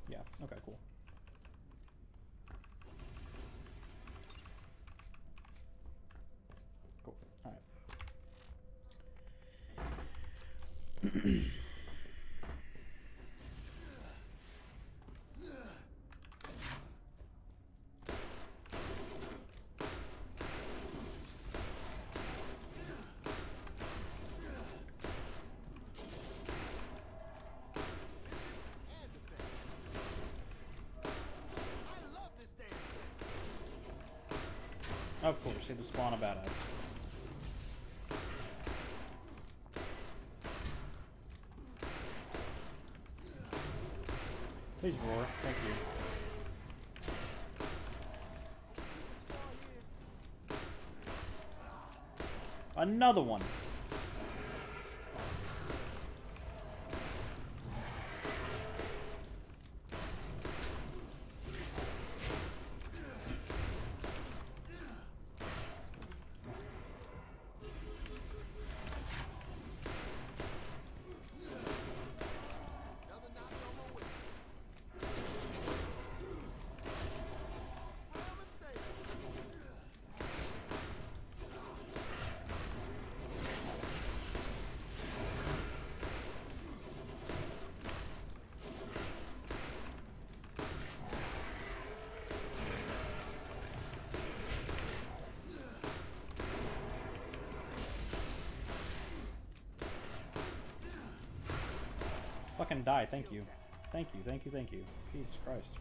Yeah, okay, cool. Cool, alright. Of course, he had to spawn a badass. Please roar, thank you. Another one. Fucking die, thank you. Thank you, thank you, thank you. Jesus Christ.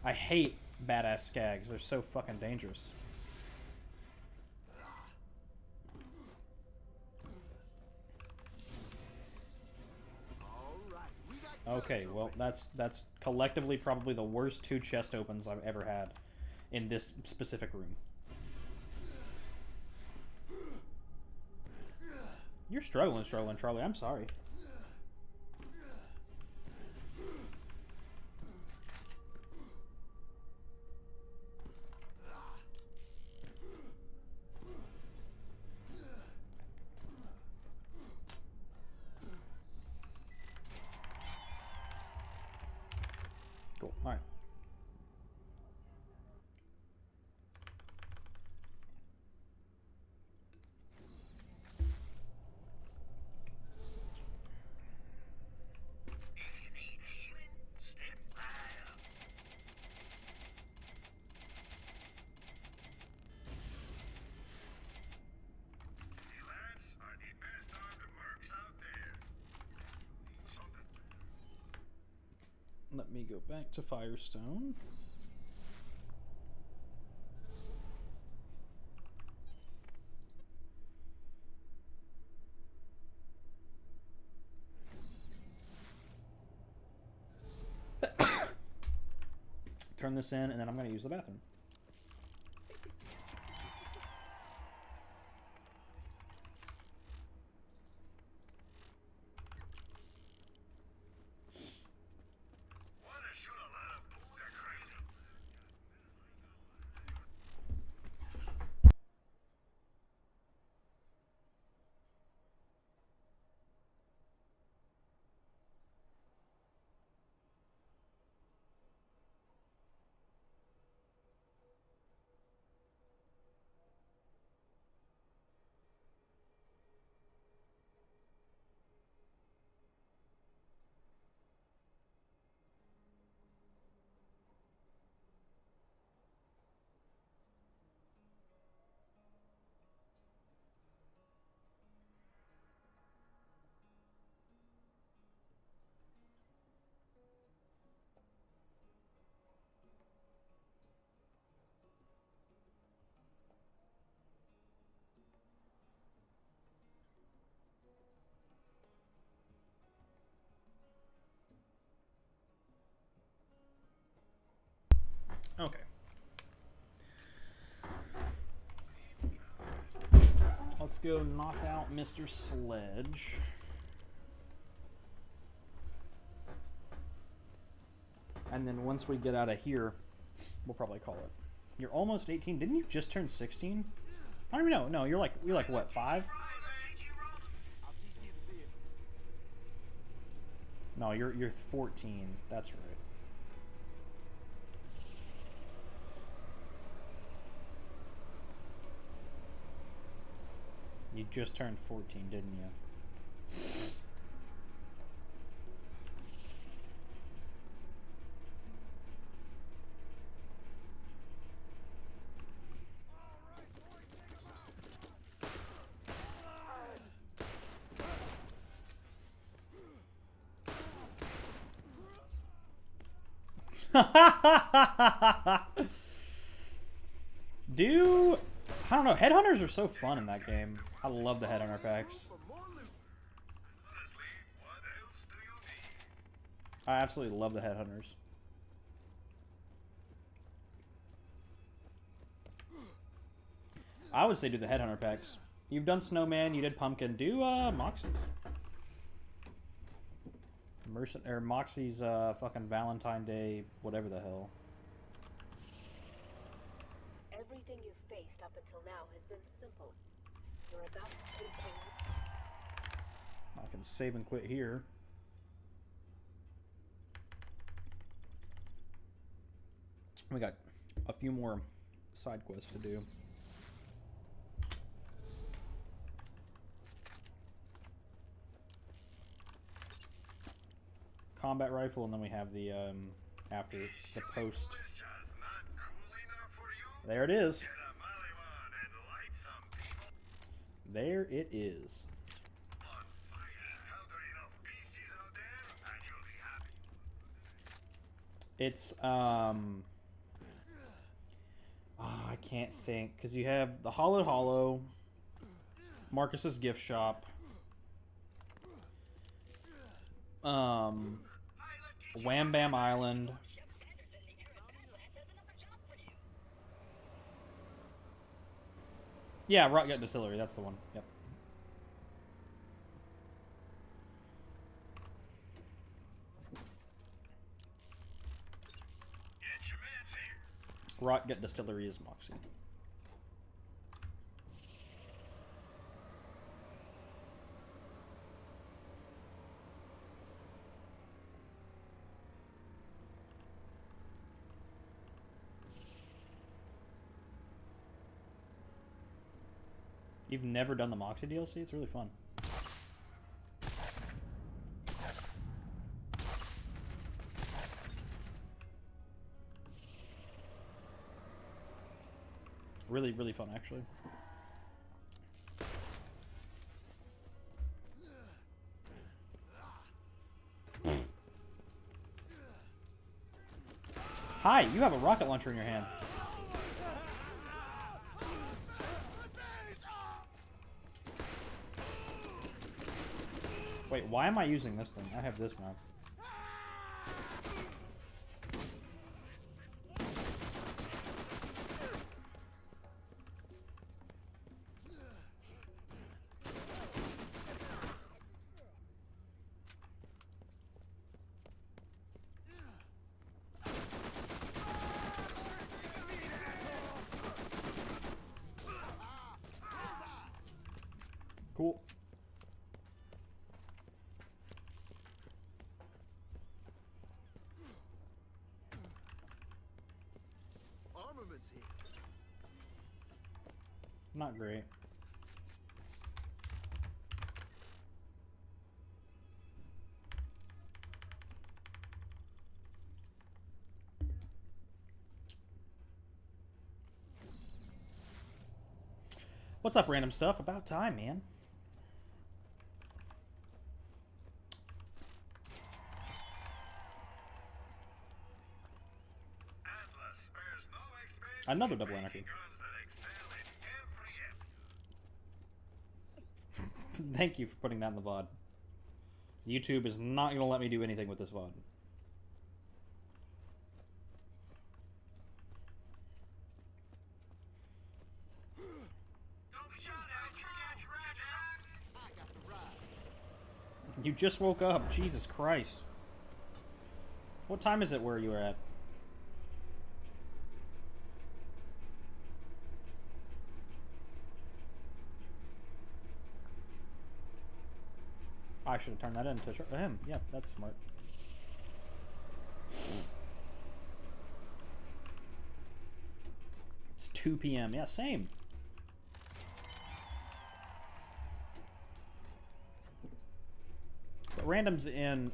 I hate badass skags, they're so fucking dangerous. Okay, well that's collectively probably the worst 2 chest opens I've ever had in this specific room. You're struggling, Charlie. I'm sorry. Cool. All right. Let me go back to Firestone. Turn this in, and then I'm going to use the bathroom. Let's go knock out Mr. Sledge. And then once we get out of here, we'll probably call it. You're almost 18. Didn't you just turn 16? I don't even know. No, you're like what, 5? No, you're 14. That's right. You just turned 14, didn't you? I don't know, headhunters are so fun in that game. I love the headhunter packs. I absolutely love the headhunters. I would say do the headhunter packs. You've done Snowman, you did Pumpkin, do Moxie's. Moxie's fucking Valentine Day, whatever the hell. Everything you've faced up until now has been simple. You're about to face I can save and quit here. We got a few more side quests to do. Combat rifle, and then we have the after the post. There it is. There it is. It's I can't think, because you have the Hollowed Hollow, Marcus's gift shop, Wham Bam Island. Yeah, Rock Gut Distillery, that's the one. Yep. Rot Gut Distillery is Moxie. You've never done the Moxie DLC? It's really fun. Really, really fun, actually. Hi, you have a rocket launcher in your hand. Wait, why am I using this thing? I have this now. Cool. Armaments here. Not great. What's up, random stuff? About time, man. Another double anarchy. Thank you for putting that in the VOD. YouTube is not going to let me do anything with this VOD. Don't be shot at, You just woke up. Jesus Christ. What time is it where you were at? I should have turned that into him. Yeah, that's smart. It's 2 p.m. Yeah, same. But random's in,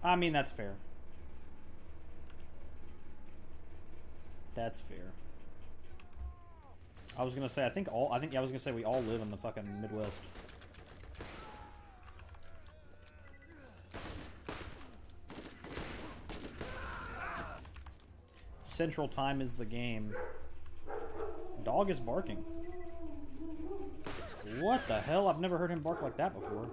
I mean, that's fair. That's fair. I was gonna say, I was gonna say we all live in the fucking Midwest. Central Time is the game. Dog is barking. What the hell? I've never heard him bark like that before.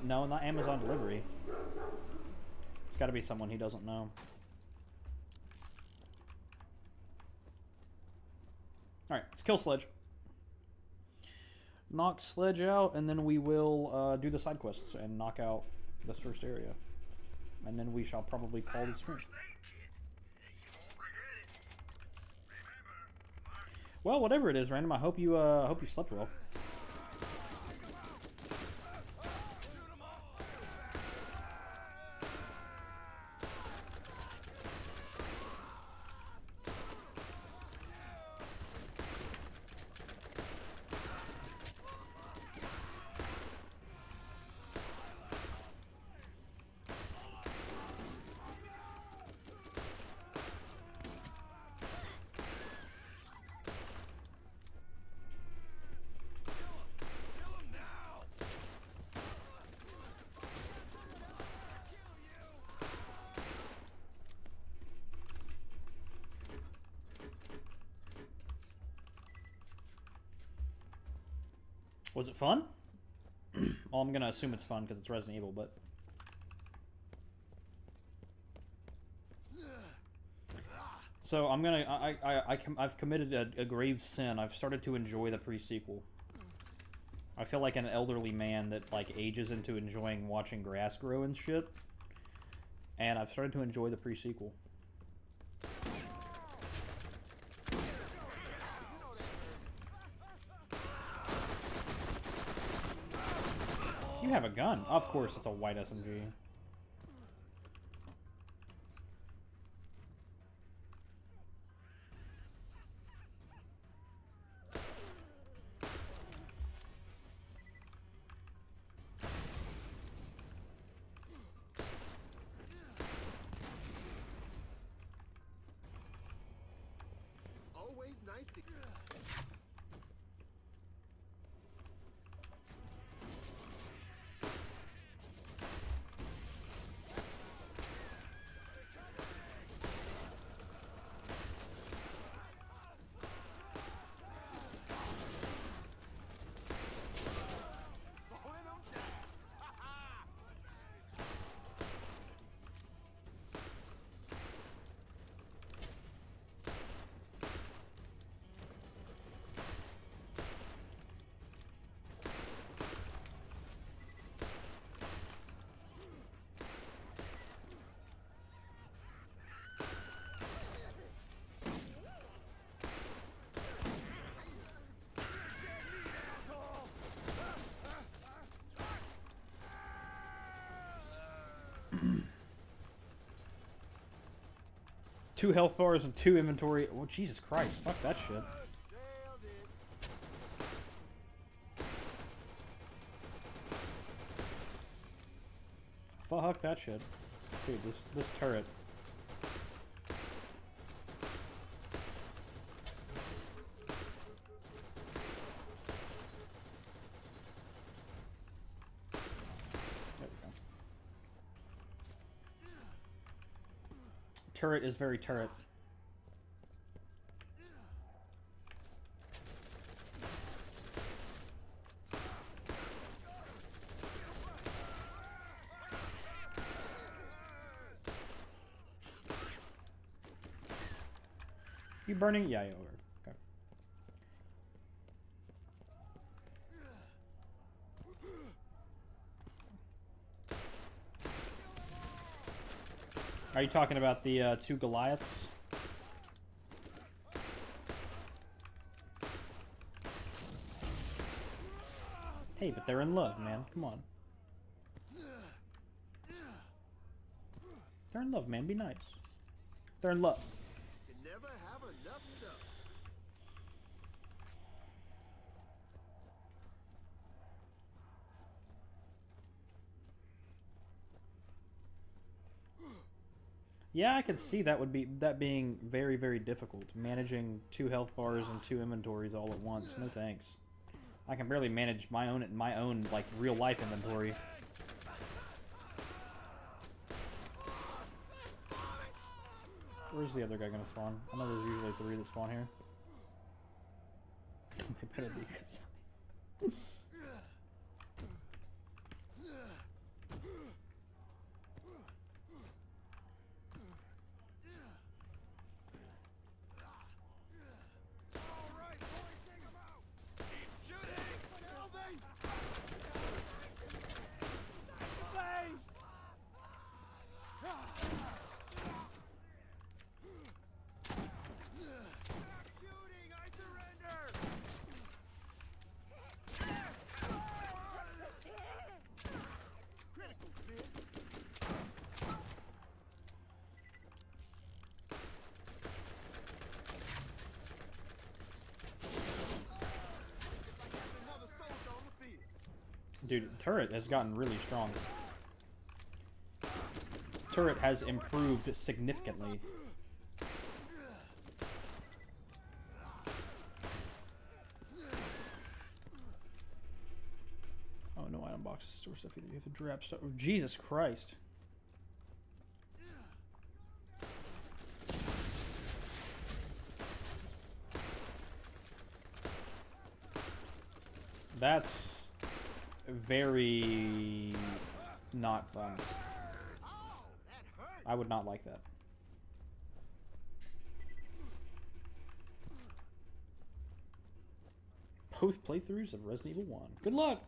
No, not Amazon delivery. It's got to be someone he doesn't know. Alright, let's kill Sledge. Knock Sledge out, and then we will do the side quests and knock out this first area. And then we shall probably call the stream. Well, whatever it is, Random, I hope you slept well. Was it fun? Well, I'm gonna assume it's fun because it's Resident Evil, but so I'm gonna I've committed a grave sin. I've started to enjoy the pre-sequel. I feel like an elderly man that like ages into enjoying watching grass grow and shit, and I've started to enjoy the pre-sequel. You have a gun. Of course, it's a white SMG. Always nice to... Two health bars and 2 inventory. Oh, Jesus Christ. Fuck that shit. Fuck that shit. Dude, this turret. Turret is very turret. You burning? Yeah, yeah, okay. Are you talking about the 2 Goliaths? Hey, but they're in love, man. Come on. They're in love, man. Be nice. They're in love. Can never have enough stuff. Yeah, I could see that being very, very difficult. Managing 2 health bars and 2 inventories all at once. No thanks. I can barely manage my own like real life inventory. Where's the other guy gonna spawn? I know there's usually 3 that spawn here. They better be. Dude, turret has gotten really strong. Turret has improved significantly. Oh, no item boxes store stuff either. You have to drop stuff. Oh, Jesus Christ. That's very not fun. I would not like that. Both playthroughs of Resident Evil 1. Good luck!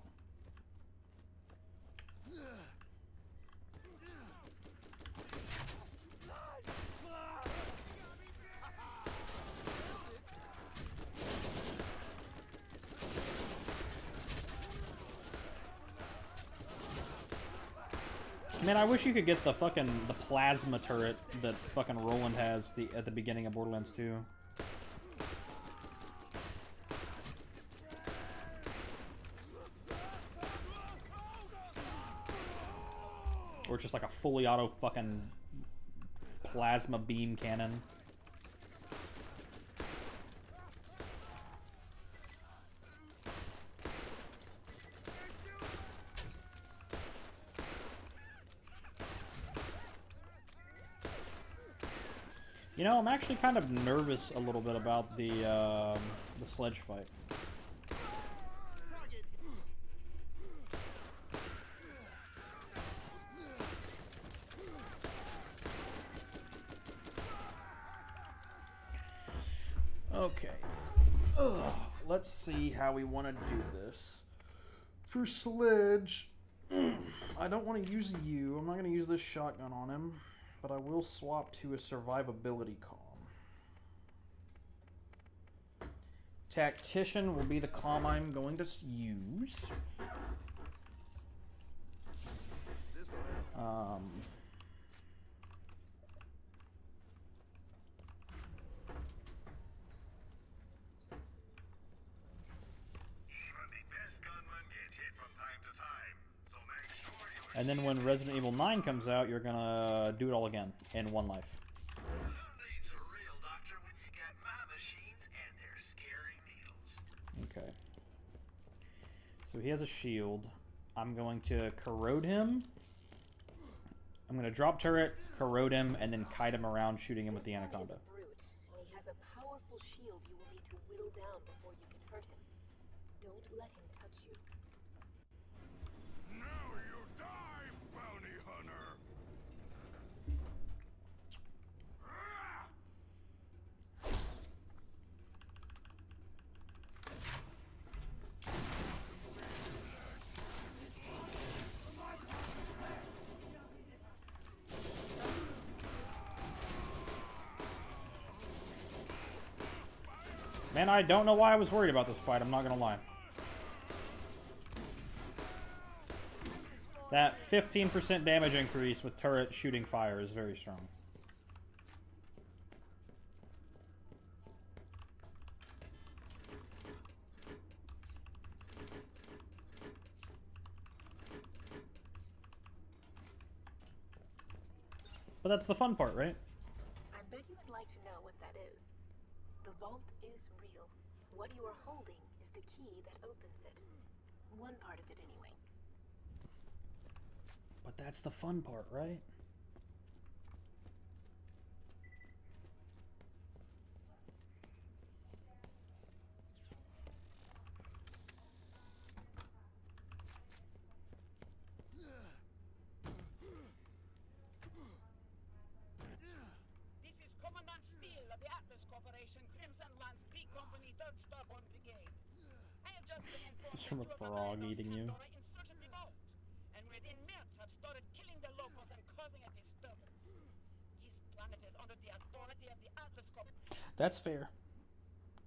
Man, I wish you could get the plasma turret that fucking Roland has at the beginning of Borderlands 2. Or just like a fully auto fucking plasma beam cannon. You know, I'm actually kind of nervous a little bit about the sledge fight. Okay. Ugh. Let's see how we want to do this. For sledge, I don't want to use you. I'm not going to use this shotgun on him. But I will swap to a survivability comm. Tactician will be the comm I'm going to use. And then when Resident Evil 9 comes out, you're gonna do it all again in 1 life. Okay. So he has a shield. I'm going to corrode him. I'm gonna drop turret, corrode him, and then kite him around, shooting him with the anaconda. This man is a brute, and he has a powerful shield you will need to whittle down before you can hurt him. Don't let him touch you. Now you die, bounty hunter! Man, I don't know why I was worried about this fight, I'm not gonna lie. That 15% damage increase with turret shooting fire is very strong. But that's the fun part, right? I bet you would like to know what that is. The vault is real. What you are holding is the key that opens it. One part of it, anyway. But that's the fun part, right? This is Commandant Steele of the Atlas Corporation, Crimson Lance B Company, 3rd Starborn Brigade. I have just been informed It's from a that you have frog arrived on eating you. Pandora in search of the vault, and within minutes have started killing the locals and causing a disturbance. This planet is under the authority of the Atlas Corporation. That's fair.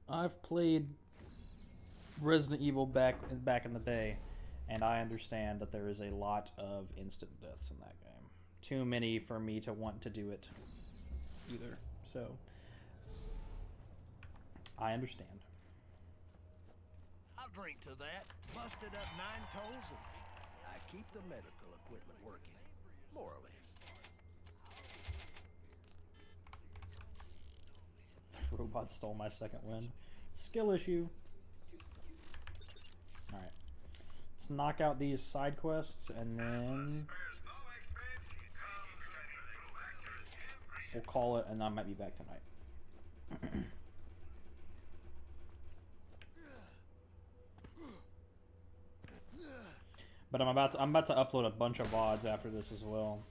I've played Resident Evil back in the day, and I understand that there is a lot of instant deaths in that game. Too many for me to want to do it either. So I understand. I'll drink to that. Busted up 9 toes and I keep the medical equipment working. More or less. The robot stole my second win. Skill issue. Alright. Let's knock out these side quests and then we'll call it, and I might be back tonight. But I'm about to upload a bunch of VODs after this as well.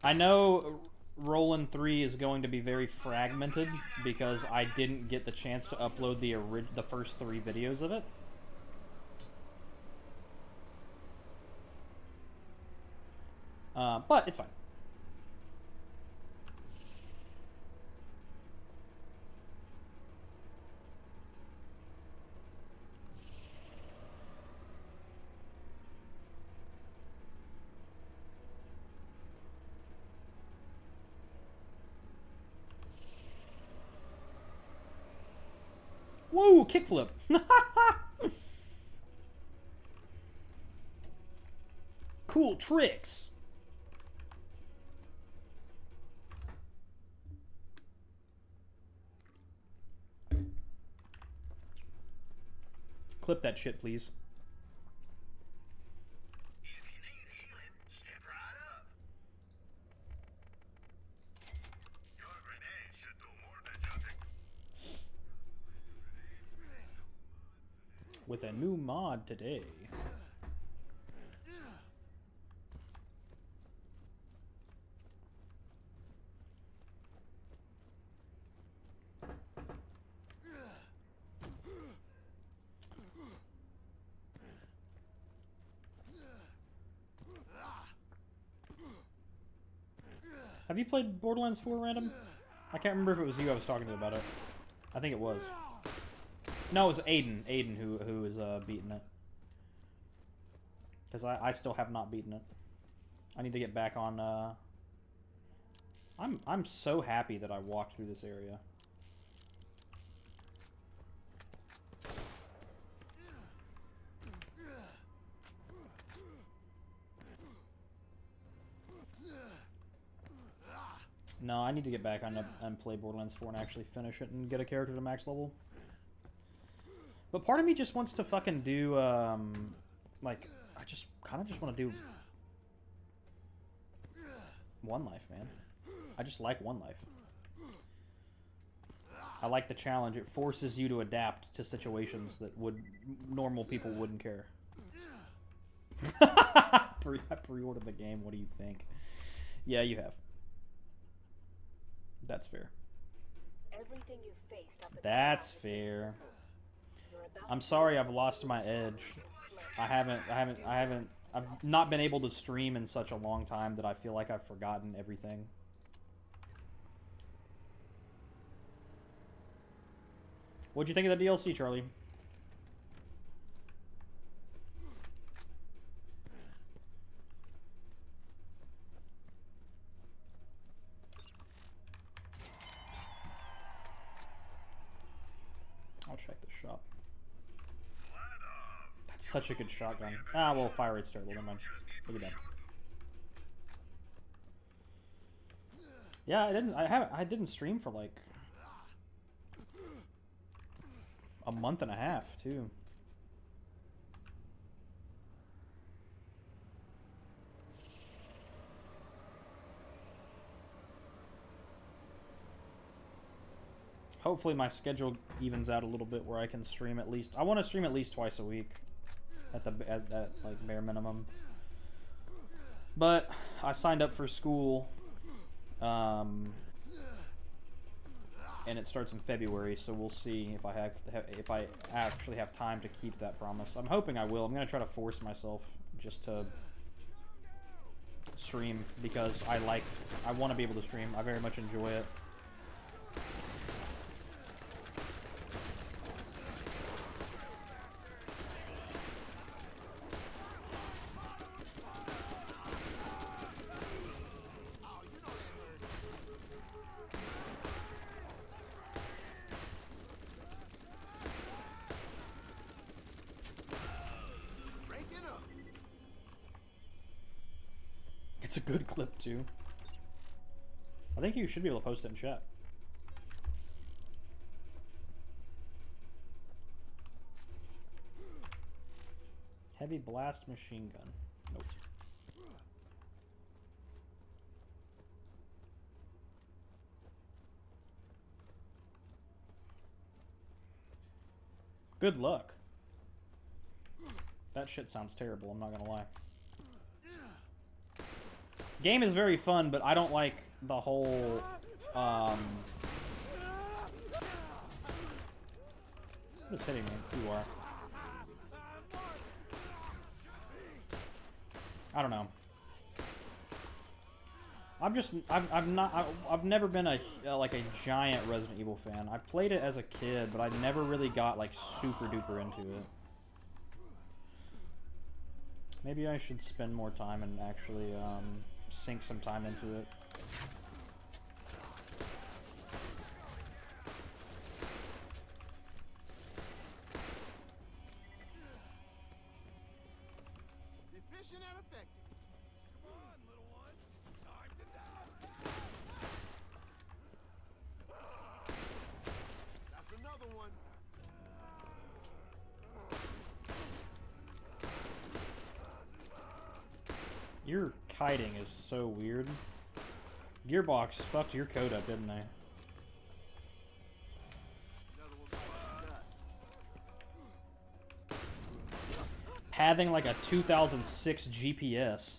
I know Roland 3 is going to be very fragmented because I didn't get the chance to upload the first 3 videos of it. But it's fine. Whoa, kickflip. Cool tricks. Clip that shit, please. If you need healing, step right up. Your grenade should do more than just With a new mod today. Have you played Borderlands 4, Random? I can't remember if it was you I was talking to about it. I think it was. No, it was Aiden. Aiden who is beating it. Because I still have not beaten it. I need to get back on. I'm so happy that I walked through this area. No, I need to get back on and play Borderlands 4 and actually finish it and get a character to max level. But part of me just wants to fucking do, like, I just kind of just want to do One life, man. I just like one life. I like the challenge. It forces you to adapt to situations that normal people wouldn't care. I pre-ordered the game. What do you think? Yeah, you have. That's fair. Everything you've faced up until That's now has been fair. simple. You're about I'm to sorry face I've lost my edge. slow. I've not been able to stream in such a long time that I feel like I've forgotten everything. What'd you think of the DLC, Charlie? I'll check the shop. That's such a good shotgun. Ah, well, fire rate's terrible. Never mind. Look at that. Yeah, I didn't stream for like a month and a half too. Hopefully my schedule evens out a little bit where I can stream at least. I want to stream at least twice a week, at like bare minimum. But I signed up for school, and it starts in February, so we'll see if I actually have time to keep that promise. I'm hoping I will. I'm gonna try to force myself just to stream because I want to be able to stream. I very much enjoy it. It's a good clip too. I think you should be able to post it in chat. Heavy blast machine gun. Nope. Good luck. That shit sounds terrible, I'm not gonna lie. Game is very fun, but I don't like the whole, Who's hitting me? You are. I don't know. I've never been like a giant Resident Evil fan. I played it as a kid, but I never really got like super duper into it. Maybe I should spend more time and actually, sink some time into it. Efficient and effective. Come on, little one. Time to die. That's another one. Your kiting is so weird. Gearbox fucked your code up, didn't they? Another one bites the dust. Having like a 2006 GPS.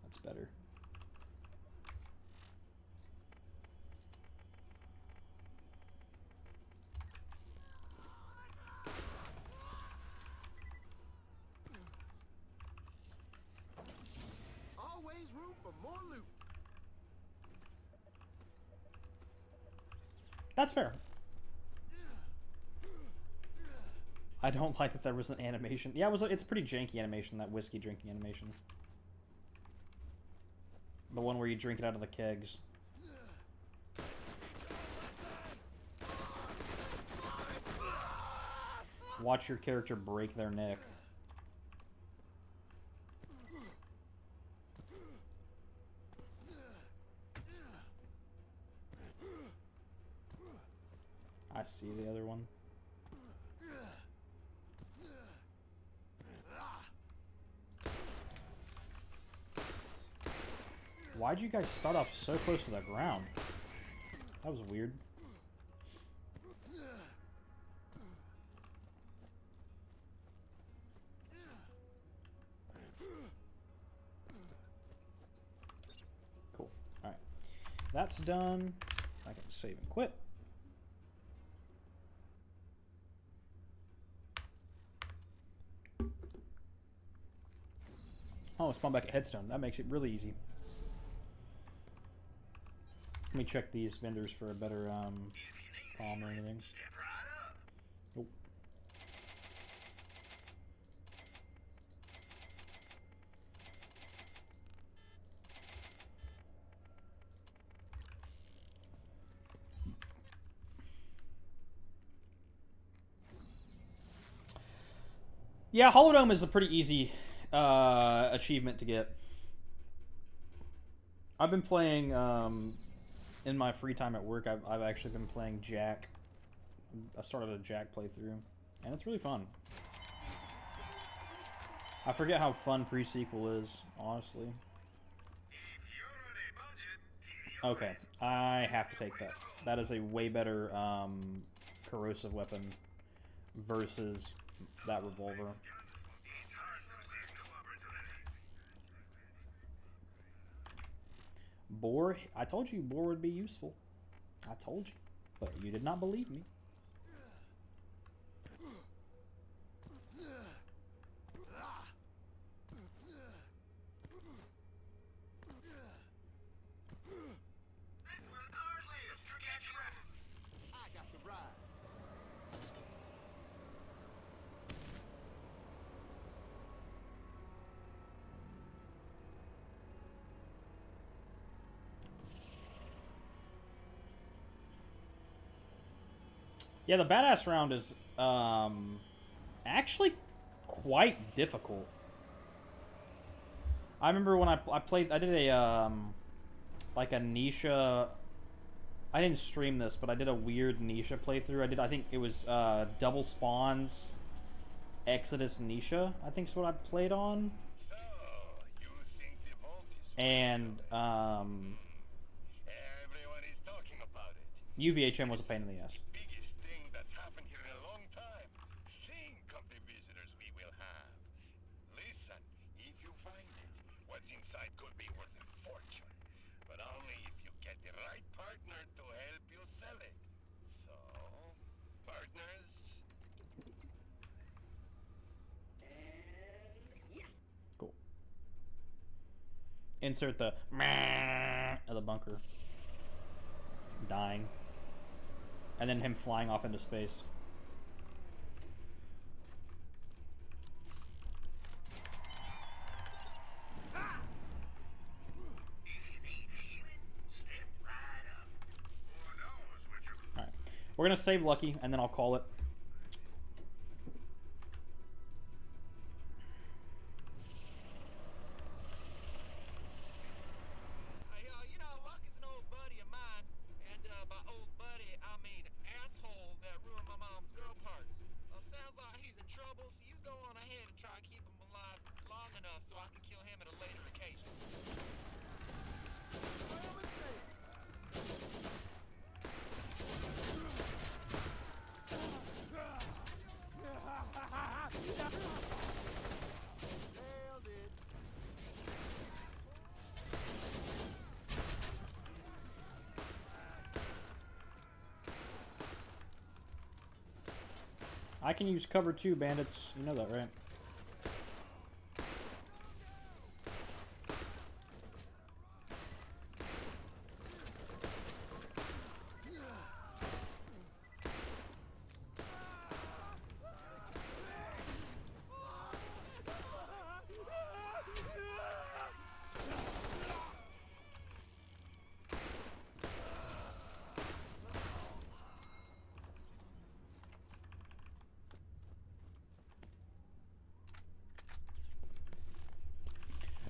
That's better. Always room for more loot. That's fair. I don't like that there was an animation. Yeah, it's a pretty janky animation, that whiskey drinking animation. The one where you drink it out of the kegs. Watch your character break their neck. I see the other one. Why'd you guys start off so close to the ground? That was weird. Cool. Alright. That's done. I can save and quit. Oh, spawn back at Headstone. That makes it really easy. Let me check these vendors for a better palm or anything. Nope. Yeah, Holodome is a pretty easy achievement to get. I've been playing in my free time at work. I've actually been playing Jack. I started a Jack playthrough, and it's really fun. I forget how fun pre-sequel is, honestly. Okay, I have to take that. That is a way better corrosive weapon versus that revolver. Boar, I told you boar would be useful. I told you, but you did not believe me. I got the ride. Yeah, the badass round is actually quite difficult. I remember when I played, I did a like a Nisha. I didn't stream this, but I did a weird Nisha playthrough. I think it was Double Spawns, Exodus Nisha, I think is what I played on. So, you think the vault is And everyone is talking about it. UVHM was a pain in the ass. Biggest thing that's happened here in a long time. Think of the visitors we will have. Listen, if you find it, what's inside could be worth a fortune. But only if you get the right partner to help you sell it. So, partners? Cool. Insert the meh of the bunker. Dying. And then him flying off into space. Alright. We're gonna save Lucky, and then I'll call it. You know, Luck is an old buddy of mine, and by old buddy, I mean asshole that ruined my mom's girl parts. Sounds like he's in trouble, so you go on ahead and try to keep him alive long enough so I can kill him at a later occasion. Nailed it. I can use cover too, bandits. You know that, right?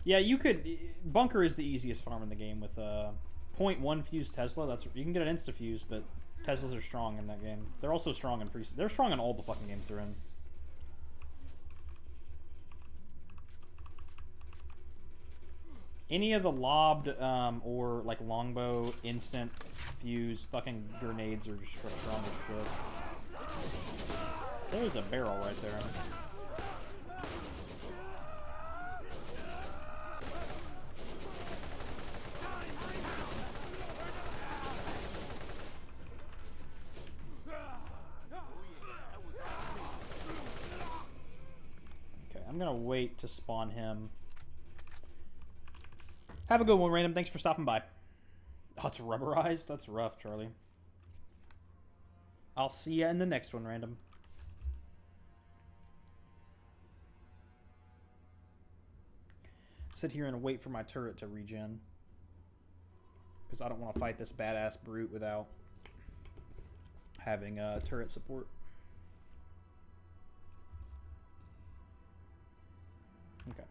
Yeah, you could. Bunker is the easiest farm in the game with 0.1 fuse Tesla. That's you can get an insta fuse, but Teslas are strong in that game. They're also strong in They're strong in all the fucking games they're in. Any of the lobbed or like longbow instant fuse fucking grenades are just strong as shit. There's a barrel right there. Okay, I'm gonna wait to spawn him. Have a good one, Random. Thanks for stopping by. Oh, it's rubberized? That's rough, Charlie. I'll see ya in the next one, Random. Sit here and wait for my turret to regen. Because I don't want to fight this badass brute without having turret support. Okay.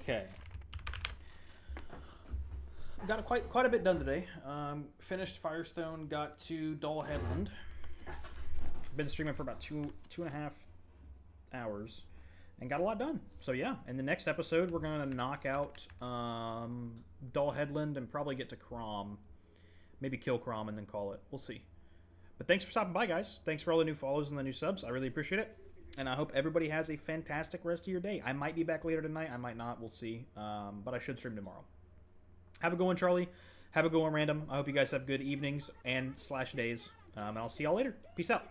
Okay. Got quite a bit done today. Finished Firestone, got to Dull Headland. Been streaming for about two and a half hours, and got a lot done. So yeah, in the next episode, we're gonna knock out Dull Headland and probably get to Crom. Maybe kill Crom and then call it. We'll see. But thanks for stopping by, guys. Thanks for all the new follows and the new subs. I really appreciate it. And I hope everybody has a fantastic rest of your day. I might be back later tonight. I might not. We'll see. But I should stream tomorrow. Have a good one, Charlie. Have a good one, Random. I hope you guys have good evenings and /days. And I'll see y'all later. Peace out.